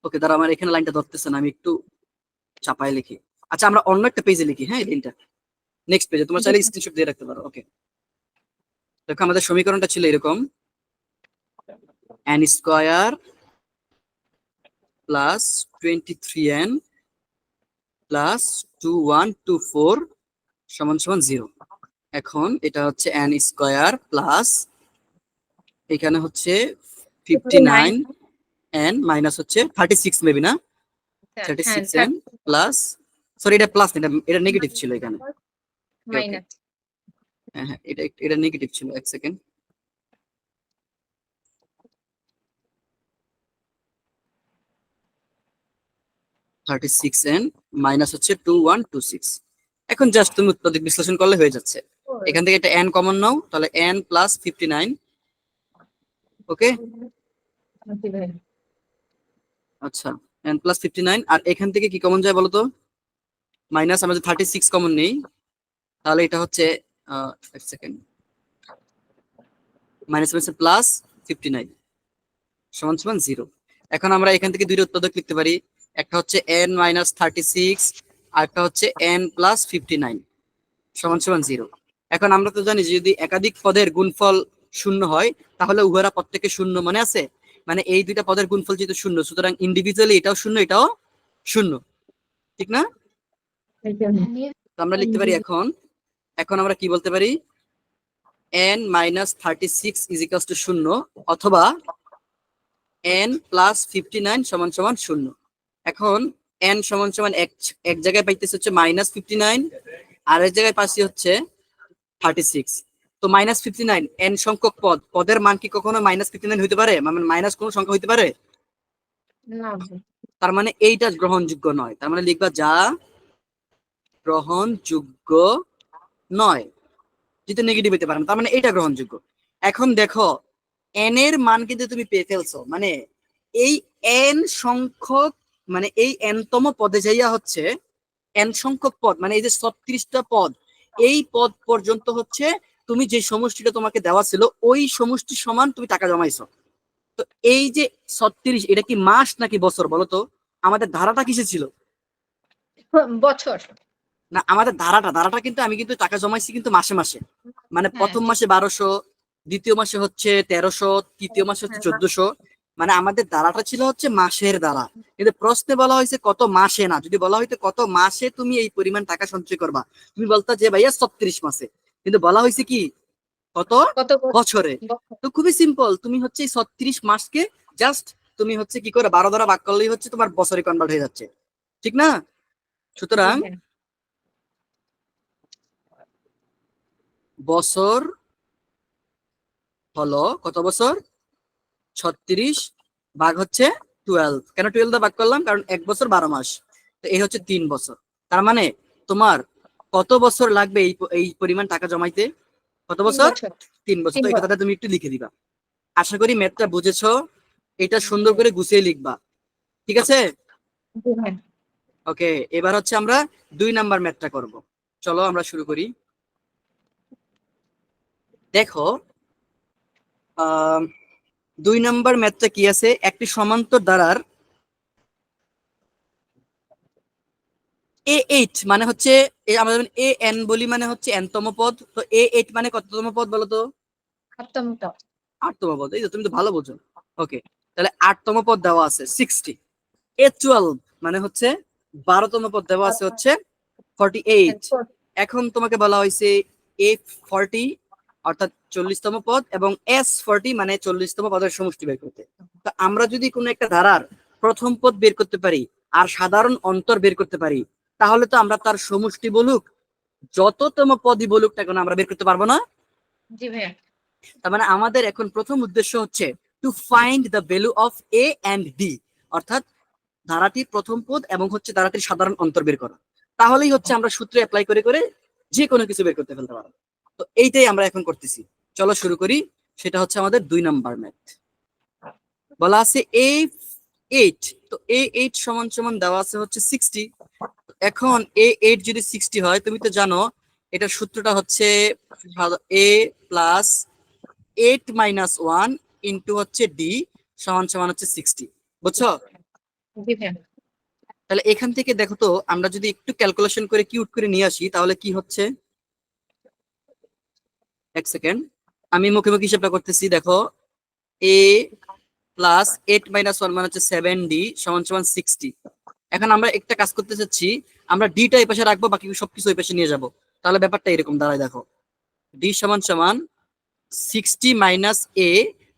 ওকে, দাঁড়া আমার এখানে লাইনটা ধরতেছে না, আমি একটু চাপায় লিখি। আচ্ছা আমরা অন্য একটা পেজে লিখি, হ্যাঁ এই লাইনটা নেক্সট পেজে, তোমার চাইলে স্ক্রিনশট দিয়ে রাখতে পারো। ওকে, দেখো আমাদের সমীকরণটা ছিল এরকম, n square plus 23n plus 2124 সমান সমান 0। এখন এটা হচ্ছে n স্কয়ার প্লাস, এখানে হচ্ছে 59n মাইনাস হচ্ছে 36 মেবি না, 36n প্লাস, সরি এটা প্লাস, এটা নেগেটিভ ছিল এখানে। মাইনাস। হ্যাঁ হ্যাঁ, এটা নেগেটিভ ছিল, এক সেকেন্ড। n মাইনাস হচ্ছে 2126। এখন জাস্ট তুমি উৎপাদক বিশ্লেষণ করলে হয়ে যাচ্ছে। এখান থেকে একটা n কমন নাও, তাহলে n প্লাস 59। ওকে, আচ্ছা n প্লাস 59, আর এখান থেকে কি কমন যায় বলো তো, মাইনাস, আমরা যদি 36 কমন নেই তাহলে এটা হচ্ছে এক সেকেন্ড, মাইনাস মাইনাস প্লাস 59 সমান সমান 0। এখন আমরা এখান থেকে দুইটা উৎপাদক লিখতে পারি, একটা হচ্ছে n মাইনাস 36 আর একটা হচ্ছে n প্লাস 59 সমান সমান 0। এখন আমরা তো জানি যে যদি একাধিক পদের গুণফল শূন্য হয় তাহলে উভয়রা প্রত্যেকে শূন্য, মনে আছে? মানে এই দুইটা পদের গুণফল যেহেতু শূন্য, সুতরাং ইন্ডিভিজুয়ালি এটাও শূন্য এটাও শূন্য, ঠিক না? তো আমরা লিখতে পারি এখন এখন আমরা কি বলতে পারি, n minus 36 is equals to শূন্য, অথবা n plus 59 সমান সমান শূন্য। এখন n সমান সমান এক জায়গায় পাইতেছে হচ্ছে -59, আর এক জায়গায় পাচ্ছি হচ্ছে 36। তো -59 n সংখ্যক পদের মান কি কখনো -59 হইতে পারে? মানে মাইনাস কোন সংখ্যা হইতে পারে? না। তার মানে এইটা গ্রহণযোগ্য নয়, তার মানে লিখবা যা গ্রহণযোগ্য নয়, যেটা নেগেটিভ হইতে পারে না, তার মানে এইটা গ্রহণযোগ্য। এখন দেখো n এর মান কিন্তু তুমি পেয়ে ফেলছো, মানে এই n সংখ্যক, মানে এই n তম পদে যাইয়া হচ্ছে n সংখ্যক পদ, মানে এই যে 36টা পদ, এই পদ পর্যন্ত হচ্ছে তুমি যে সমষ্টিটা তোমাকে দেওয়া ছিল ওই সমষ্টি সমান তুমি টাকা জমাইছো। তো এই যে 36, এটা কি মাস নাকি বছর বলো তো? আমাদের ধারাটা কিসে ছিল? বছর। না, আমাদের ধারাটা কিন্তু আমি কিন্তু টাকা জমাইছি কিন্তু মাসে মাসে, মানে হ্যাঁ, প্রথম মাসে 1200, দ্বিতীয় মাসে হচ্ছে 1300, তৃতীয় মাসে হচ্ছে 1400, মানে আমাদের ধারাটা ছিল হচ্ছে মাসের দ্বারা। কিন্তু প্রশ্নে বলা হয়েছে কত মাসে, না যদি বলা হয়তো কত মাসে তুমি এই পরিমাণ টাকা সঞ্চয় করবা, তুমি বলতা যে ভাইয়া 36 মাসে, কিন্তু বলা হয়েছে কি কত কত বছরে। তো খুবই সিম্পল, তুমি হচ্ছে এই 36 মাসকে জাস্ট তুমি হচ্ছে কি করে 12 দ্বারা ভাগ করলেই হচ্ছে তোমার বছরে কনভার্ট হয়ে যাচ্ছে, ঠিক না? সুতরাং বছর হলো কত বছর? 36 ভাগ হচ্ছে 12। কেন 12 দিয়ে ভাগ করলাম? কারণ 1 বছর 12 মাস, তো এই হচ্ছে 3 বছর। তার মানে তোমার কত বছর লাগবে এই পরিমাণ টাকা জমাইতে? কত বছর? 3 বছর। তো এই কথাটা তুমি একটু লিখে দিবা। আশা করি ম্যাথটা বুঝেছো, এটা সুন্দর করে গুছিয়ে লিখবা, ঠিক আছে? ওকে, এবার হচ্ছে আমরা 2 নাম্বার ম্যাথটা করব। চলো আমরা শুরু করি। দেখো 2 নাম্বার ম্যাথটা কি আছে, একটি সমান্তর ধারার A8 মানে হচ্ছে আমরা যখন an বলি মানে হচ্ছে n তম পদ, তো A8 মানে কততম পদ বলো তো? 8তম পদ, এই তো তুমি তো ভালো বোঝো। ওকে, তাহলে 8তম পদ দেওয়া আছে 60। A12 মানে হচ্ছে 12তম পদ দেওয়া আছে হচ্ছে 48। এখন তোমাকে বলা হয়েছে A40 অর্থাৎ 40তম পদ এবং S40 মানে 40তম পদের সমষ্টি বের করতে। তো আমরা যদি কোনো একটা ধারার প্রথম পদ বের করতে পারি আর সাধারণ অন্তর বের করতে পারি, তাহলে তো আমরা তার সমষ্টি বলুক যততম পদই বলুক না কেন আমরা বের করতে পারবো না? জি ভাইয়া। তার মানে আমাদের এখন প্রথম উদ্দেশ্য হচ্ছে to find the value of A and D, অর্থাৎ ধারাটির প্রথম পদ এবং হচ্ছে ধারাটির সাধারণ অন্তর বের করা। তাহলেই হচ্ছে আমরা সূত্র অ্যাপ্লাই করে করে যে কোনো কিছু বের করতে ফেলতে পারবো। তো এইটাই আমরা এখন করতেছি, চলো শুরু করি। সেটা হচ্ছে আমাদের 2 নাম্বার ম্যাথ। বলা আছে A8, তো A8 সমান সমান দেওয়া আছে হচ্ছে 60। এখন A8 যদি 60 হয়, তুমি তো জানো এটার সূত্রটা হচ্ছে A প্লাস 8 মাইনাস 1 ইন্টু হচ্ছে D সমান সমান হচ্ছে 60, বুঝছো? জি ভাইয়া। তাহলে এখান থেকে দেখো তো, আমরা যদি একটু ক্যালকুলেশন করে কিউট করে নিয়ে আসি তাহলে কি হচ্ছে। এক সেকেন্ড, আমি মুখে মুখে হিসাবটা করতেছি। দেখো A প্লাস 8 মাইনাস 1 মানে হচ্ছে 7D সমান সমান 60। এখন আমরা একটা কাজ করতে চাচ্ছি, আমরা D টা এই পাশে রাখবো, বাকি সবকিছু ওই পাশে নিয়ে যাব। তাহলে ব্যাপারটা এরকম দাঁড়ায়, দেখো D সমান সমান 60 মাইনাস A,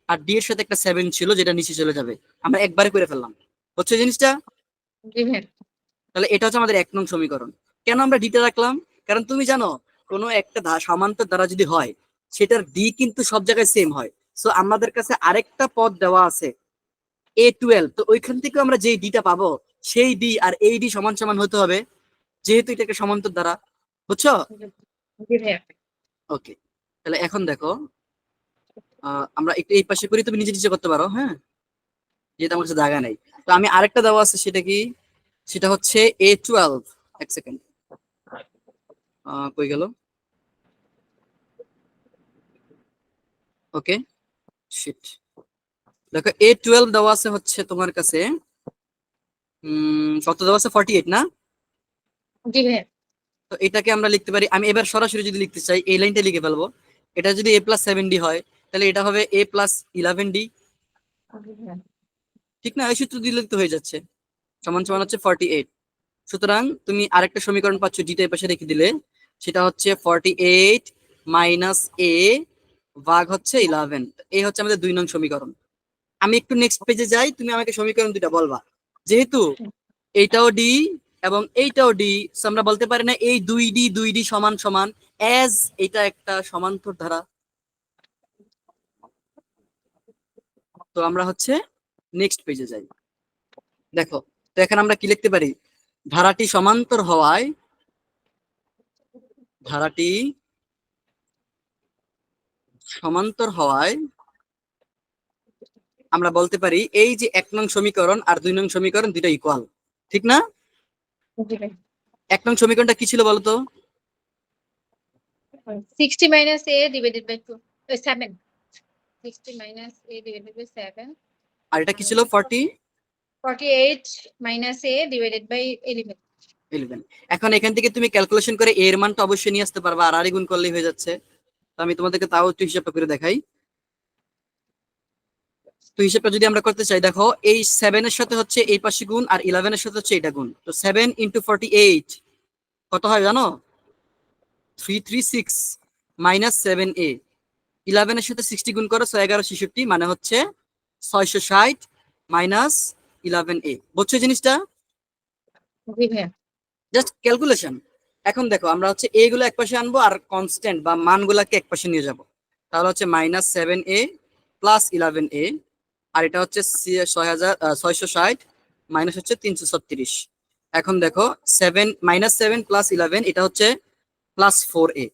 আর D এর সাথে একটা 7 ছিল যেটা নিচে চলে যাবে, আমরা একবারে করে ফেললাম, হচ্ছে জিনিসটা। জি ভাইয়া। তাহলে এটা হচ্ছে আমাদের 1 নং সমীকরণ। কেন আমরা ডিটা রাখলাম? কারণ তুমি জানো কোনো একটা সমান্তর দ্বারা যদি হয় সেটার ডি কিন্তু সব জায়গায় সেম হয়। সো আমাদের কাছে আরেকটা পদ দেওয়া আছে A12, তো ওইখান থেকে আমরা যেই ডিটা পাবো সেই ডি আর এই ডি সমান সমান হতে হবে, যেহেতু এটা একটা সমান্তর দ্বারা, বুঝছো? জি ভাইয়া। ওকে, তাহলে এখন দেখো আমরা একটু এই পাশে করি, তুমি নিজে নিজে করতে পারো, হ্যাঁ, যেহেতু আমার কাছে জায়গা নেই। তো আমি আরেকটা দেওয়া আছে, সেটা কি? সেটা হচ্ছে A12। এক সেকেন্ড, কই গেল? ওকে, শিট। দেখো A12 দেওয়া আছে হচ্ছে তোমার কাছে কত দেওয়া আছে? 48 না? জি ভাইয়া। তো এটাকে আমরা লিখতে পারি, আমি এবার সরাসরি যদি লিখতে চাই এই লাইনটা লিখে ফেলবো। এটা যদি A+7D হয়, তাহলে এটা হবে a প্লাস 11d, ঠিক না? এই সূত্র দিলে তো হয়ে যাচ্ছে, সমান সমান হচ্ছে 48। সুতরাং তুমি আরেকটা সমীকরণ পাচ্ছ, ডিটা এই পাশে রেখে দিলে, সেটা হচ্ছে 48 মাইনাস a ভাগ হচ্ছে 11। এই হচ্ছে আমাদের 2 নং সমীকরণ। আমি একটু নেক্সট পেজে যাই, তুমি আমাকে সমীকরণ দুটা বলবা। যেহেতু এইটাও ডি এবং এইটাও ডি, আমরা বলতে পারি না এই 2d সমান সমান, এজ এটা একটা সমান্তর ধারা। তো আমরা হচ্ছে নেক্সট পেজে যাই। দেখো, তো এখানে আমরা কি লিখতে পারি? ধারাটি সমান্তর হওয়ায়, ধারাটি সমান্তর হওয়ায় আমরা বলতে পারি এই যে 1 নং সমীকরণ আর 2 নং সমীকরণ দুটো ইকুয়াল, ঠিক না? 1 নং সমীকরণটা কি ছিল বলতো? 60 minus a divided by 2 7 60 minus a divided by 7 আর এটা কি ছিল? 48 minus a divided by 11 11। এখন এখান থেকে তুমি ক্যালকুলেশন করে a এর মানটা অবশ্যই নিয়ে আসতে পারবা, আর আরে গুণ করলেই হয়ে যাচ্ছে। তো আমি তোমাদেরকে তাও একটু হিসাবটা করে দেখাই। তো হিসাবটা যদি আমরা করতে চাই, দেখো এই 7 এর সাথে হচ্ছে এই পাশে গুণ, আর 11 এর সাথে হচ্ছে এটা গুণ। তো 7 ইন্টু 48 কত হয় জানো? 336 মাইনাস 7a। 11 এর সাথে 60 গুণ করো, 6 11 66, মানে হচ্ছে 660 মাইনাস 11a। বুঝছো জিনিসটা? জি ভাইয়া। Just calculation. এখন দেখো আমরা হচ্ছে a গুলো একপাশে আনবো আর কনস্ট্যান্ট বা মানগুলাকে একপাশে নিয়ে যাব। তাহলে হচ্ছে মাইনাস 7a প্লাস 11a, আর এটা হচ্ছে 660 মাইনাস হচ্ছে 336। এখন দেখো 7 মাইনাস 7 প্লাস 11, এটা হচ্ছে প্লাস 4a,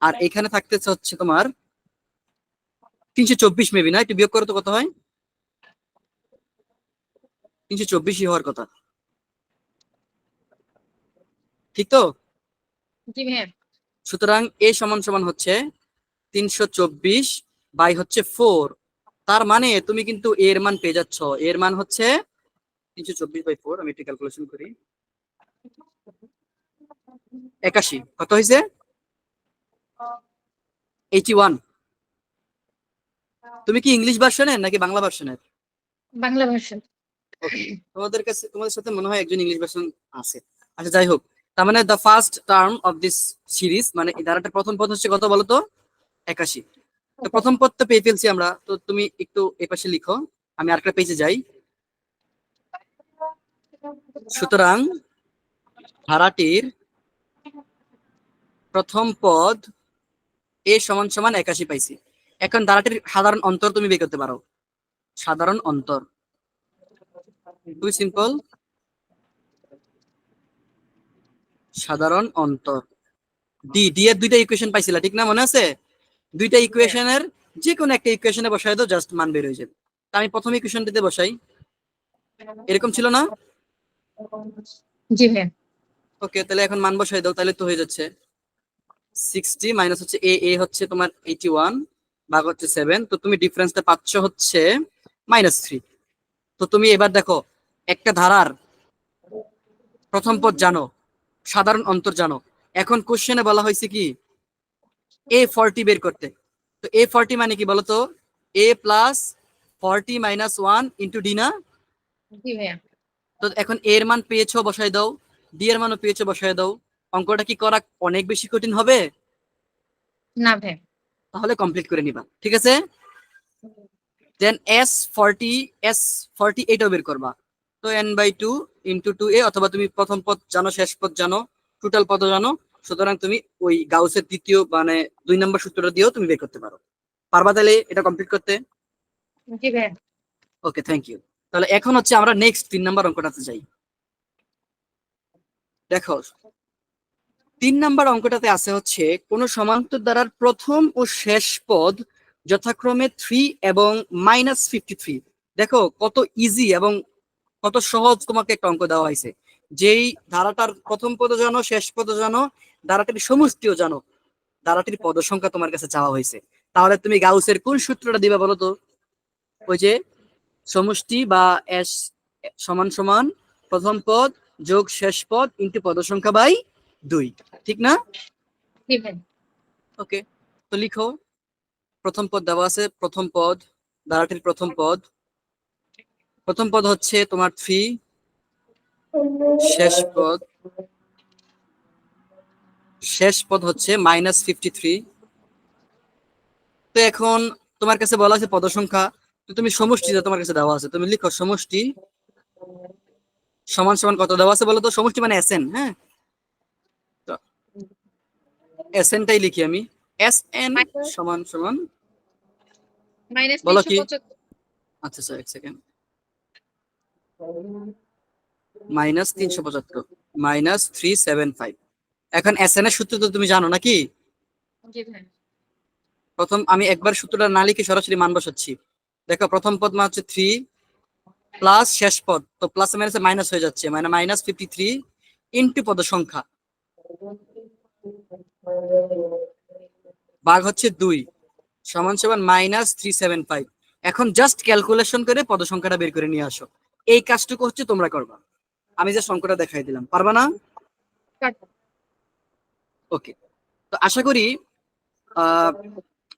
আর এখানে থাকতেছে হচ্ছে তোমার 324 মেবি না? একটু বিয়োগ করো তো কত হয়? 324 হওয়ার কথা, ঠিক তো? জি ভাইয়া। সুতরাং a সমান সমান হচ্ছে 324 বাই হচ্ছে 4। তার মানে তুমি কিন্তু a এর মান পেয়ে যাচ্ছ। a এর মান হচ্ছে 324 বাই 4। আমি একটু ক্যালকুলেশন করি। 81 কত হয়েছে? 81। তুমি কি ইংলিশ ভার্সনের নাকি বাংলা ভার্সনের? বাংলা ভার্সন। তোমাদের কাছে, তোমাদের সাথে মনে হয় একজন ইংলিশ ভার্সন আছে। আচ্ছা যাই হোক, তার মানে the first term of this series, মানে এই ধারাটার প্রথম পদ হচ্ছে কত বলো তো? 81। তো প্রথম পদটা পেয়ে ফেলছি আমরা। তো তুমি একটু এপাশে লিখো, আমি আরেকটা পেজে যাই। সুতরাং ধারাটির প্রথম পদ a সমান সমান 81 পাইছি। এখন ধারাটির সাধারণ অন্তর তুমি বের করতে পারো। সাধারণ অন্তর খুবই সিম্পল। সাধারণ অন্তর ডি এর দুইটা ইকুয়েশন পাইছিলা, ঠিক না? মনে আছে? দুইটা ইকুয়েশনের যে কোনো একটা ইকুয়েশনে বসাই দাও, জাস্ট মান বের হয়ে যাবে। তা আমি প্রথম ইকুয়েশনটিতে বসাই, এরকম ছিল না? জি ভাইয়া। ওকে, তাহলে এখন মান বসাই দাও, তাহলে তো হয়ে যাচ্ছে 60 মাইনাস হচ্ছে এ হচ্ছে তোমার 81 ভাগ হচ্ছে 7। তো তুমি ডিফারেন্সটা পাচ্ছ হচ্ছে -3। তো তুমি এবার দেখো, একটা ধারার প্রথম পদ জানো, সাধারণ অন্তর জানো। এখন কোশ্চেনে বলা হয়েছে কি a40 বের করতে। তো a40 মানে কি বলতো? a plus 40 minus 1 into D না? জি ভাইয়া। তো এখন এর মান পেয়েছো, বসায় দাও। ডি এর মানও পেয়েছো, বসায় দাও। অঙ্কটা কি করা অনেক বেশি কঠিন হবে? না ভাইয়া। তাহলে কমপ্লিট করে নিবা, ঠিক আছে? দেন s40 এটাও বের করবা। তো n/2 ইন্টু 2a, অথবা তুমি প্রথম পদ জানো, শেষ পদ জানো, টোটাল পদ জানো। সুতরাং তুমি ওই গাউসের দ্বিতীয় মানে 2 নম্বর সূত্রটা দিয়েও তুমি বের করতে পারো। পারবা তাহলে এটা কমপ্লিট করতে? জি ভাইয়া। ওকে, থ্যাংক ইউ। তাহলে এখন হচ্ছে আমরা নেক্সট 3 নম্বর অঙ্কটাতে যাই। দেখো 3 নম্বর অঙ্কটাতে আছে হচ্ছে কোন সমান্তর ধারার প্রথম ও শেষ পদ যথাক্রমে 3 এবং -53। দেখো কত ইজি এবং কত সহজ তোমাকে একটা অঙ্ক দেওয়া হয়েছে। যেই ধারাটার প্রথম পদ জানো, শেষ পদ জানো, ধারাটির সমষ্টিও জানো, ধারাটির পদ সংখ্যা তোমার কাছে চাওয়া হয়েছে। তাহলে তুমি গাউসের কোন সূত্রটা দিবা বলো তো? ওই যে সমষ্টি বা এস সমান সমান প্রথম পদ যোগ শেষ পদ ইন্টু পদ সংখ্যা বাই 2, ঠিক না? জি ভাইয়া। ওকে, তো লিখো প্রথম পদ দেওয়া আছে, প্রথম পদ, ধারাটির প্রথম পদ। প্রথম পদ হচ্ছে তোমার 3, শেষ পদ হচ্ছে -53। তো এখন তোমার কাছে বলা আছে পদ সংখ্যা, তো তুমি সমষ্টিটা তোমার কাছে দেওয়া আছে, তুমি লিখো সমষ্টি সমান সমান কত দেওয়া আছে বলো তো? সমষ্টি মানে এসএন, হ্যাঁ, তো এসএনটাই লিখি আমি, এসএন সমান সমান বলো কি? -375। আচ্ছা স্যার, এক সেকেন্ড। -375 -375। এখন এসএন এর সূত্র তো তুমি জানো নাকি? জি ভাই। প্রথম আমি একবার সূত্রটা না লিখে সরাসরি মান বসাচ্ছি। দেখো প্রথম পদ মান হচ্ছে 3 প্লাস শেষ পদ, তো প্লাস মাইনাসে মাইনাস হয়ে যাচ্ছে, মানে -53 ইনটু পদ সংখ্যা ভাগ হচ্ছে 2 সমান সমান -375। এখন জাস্ট ক্যালকুলেশন করে পদ সংখ্যাটা বের করে নিয়ে আসো। এই কাজটুকু হচ্ছে তোমরা করবা, আমি যে সংখ্যাটা দেখাই দিলাম, পারবা না? ওকে, তো আশা করি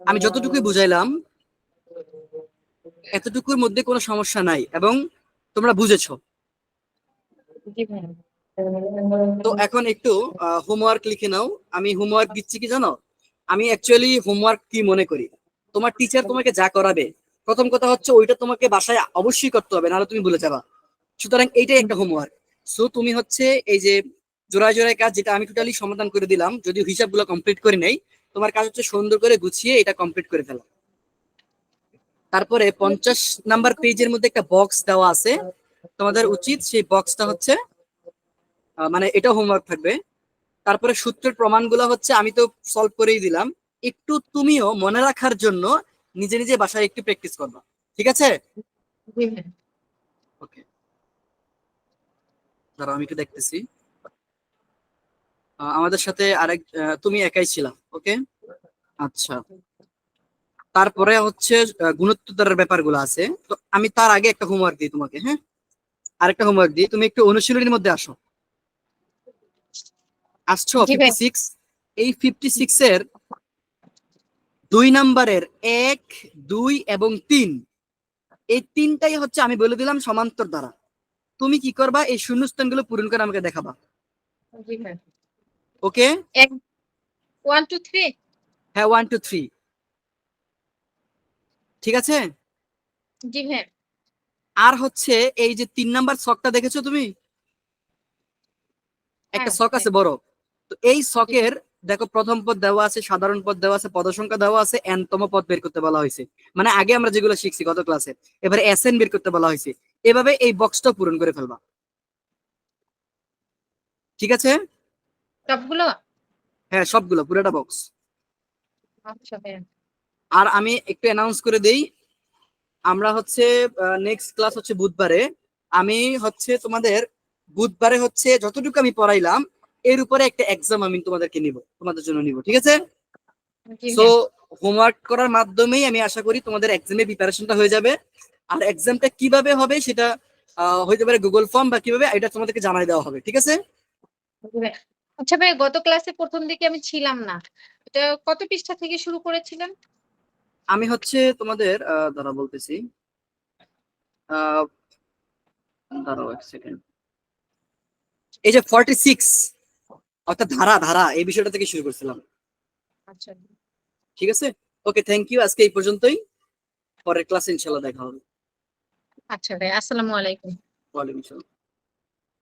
আমি যতটুকুই বুঝাইলাম এতটুকুর মধ্যে কোনো সমস্যা নাই এবং তোমরা বুঝেছো। জি ভাই। তো এখন একটু হোমওয়ার্ক লিখে নাও। আমি হোমওয়ার্ক দিচ্ছি কি জানো? আমি অ্যাকচুয়ালি হোমওয়ার্ক কি মনে করি, তোমার টিচার তোমাকে যা করাবে প্রথম কথা হচ্ছে ওইটা তোমাকে বাসায় অবশ্যই করতে হবে, নাহলে তুমি ভুলে যাবা। সুতরাং এইটাই একটা হোমওয়ার্ক। সো তুমি হচ্ছে এই যে জোড়ায় জোড়ায় কাজ, যেটা আমি টোটালি সমাধান করে দিলাম, যদিও হিসাবগুলো কমপ্লিট করে নেই, তোমার কাজ হচ্ছে সুন্দর করে গুছিয়ে এটা কমপ্লিট করে ফেলা। তারপরে 50 নাম্বার পেজের মধ্যে একটা বক্স দেওয়া আছে, তোমাদের উচিত সেই বক্সটা হচ্ছে মানে এটা হোমওয়ার্ক থাকবে। তারপরে সূত্রের প্রমাণগুলো হচ্ছে আমি তো সলভ করেই দিলাম, একটু তুমিও মনে রাখার জন্য নিজে নিজে বাসায় একটু প্র্যাকটিস করবা, ঠিক আছে? জি ভাই। ওকে, দাঁড়াও আমি একটু দেখতেছি। আমাদের সাথে আরেক তুমি একাই ছিলাম, ওকে। আচ্ছা, তারপরে হচ্ছে গুণোত্তরের ব্যাপারগুলো আছে, তো আমি তার আগে একটা হোমওয়ার্ক দিই তোমাকে, হ্যাঁ, আরেকটা হোমওয়ার্ক দিই, তুমি একটু অনুশীলনীর মধ্যে আসো। আসছো জি ভাই। 56? এই 56 এর 2 নাম্বারের 1, 2 এবং 3, এই তিনটাই হচ্ছে আমি বলে দিলাম সমান্তর দ্বারা। তুমি কি করবা? এই শূন্যস্থানগুলো পূরণ করে আমাকে দেখাবা, জি ভাই। ওকে? 1 2 3। হ্যাঁ, 1 2 3, ঠিক আছে। জি ভাই। আর হচ্ছে এই যে 3 নাম্বার ছকটা দেখেছো তুমি? একটা হ্যাঁ ছক ভাই। আছে বড়, তো এই ছকের দেখো প্রথম পদ দেওয়া আছে, সাধারণ পদ দেওয়া আছে, পদ সংখ্যা দেওয়া আছে, n তম পদ বের করতে বলা হয়েছে। মানে আগে আমরা যেগুলো শিখছি গত ক্লাসে, এবারে এসএন বের করতে বলা হয়েছে। এভাবে এই বক্সটা পূরণ করে ফেলবা, ঠিক আছে? সবগুলো? হ্যাঁ, সবগুলো, পুরোটা বক্স। আচ্ছা ভাই। আর আমি একটু অ্যানাউন্স করে দেই, আমরা হচ্ছে নেক্সট ক্লাস হচ্ছে বুধবারে। আমি হচ্ছে তোমাদের বুধবারে হচ্ছে যতটুকু আমি পড়াইলাম এর উপরে একটা এক্সাম আমি তোমাদেরকে নিব, তোমাদের জন্য নিব, ঠিক আছে? জি সো ভাই। হোমওয়ার্ক করার মাধ্যমেই আমি আশা করি তোমাদের এক্সামের প্রিপারেশনটা হয়ে যাবে। আর এক্সামটা কিভাবে হবে সেটা হইতে পারে গুগল ফর্ম বা কিভাবে, এটা তোমাদেরকে জানাই দেওয়া হবে, ঠিক আছে? জি ভাই। আচ্ছা ভাই, গত ক্লাসে প্রথম দিকে আমি ছিলাম না। এটা কত পৃষ্ঠা থেকে শুরু করেছিলেন? আমি হচ্ছে তোমাদের দাঁড়া বলতেছি, আহ দাঁড়াও এক সেকেন্ড, এই যে 46 অর্থাৎ ধারা ধারা এই বিষয়টা থেকে শুরু করছিলাম, আচ্ছা। ঠিক আছে? ওকে, থ্যাংক ইউ, আজকে এই পর্যন্তই। পরের ক্লাসে ইনশাল্লাহ দেখা হবে। আচ্ছা ভাই, আসসালামু আলাইকুম। ওয়ালাইকুম আসসালাম।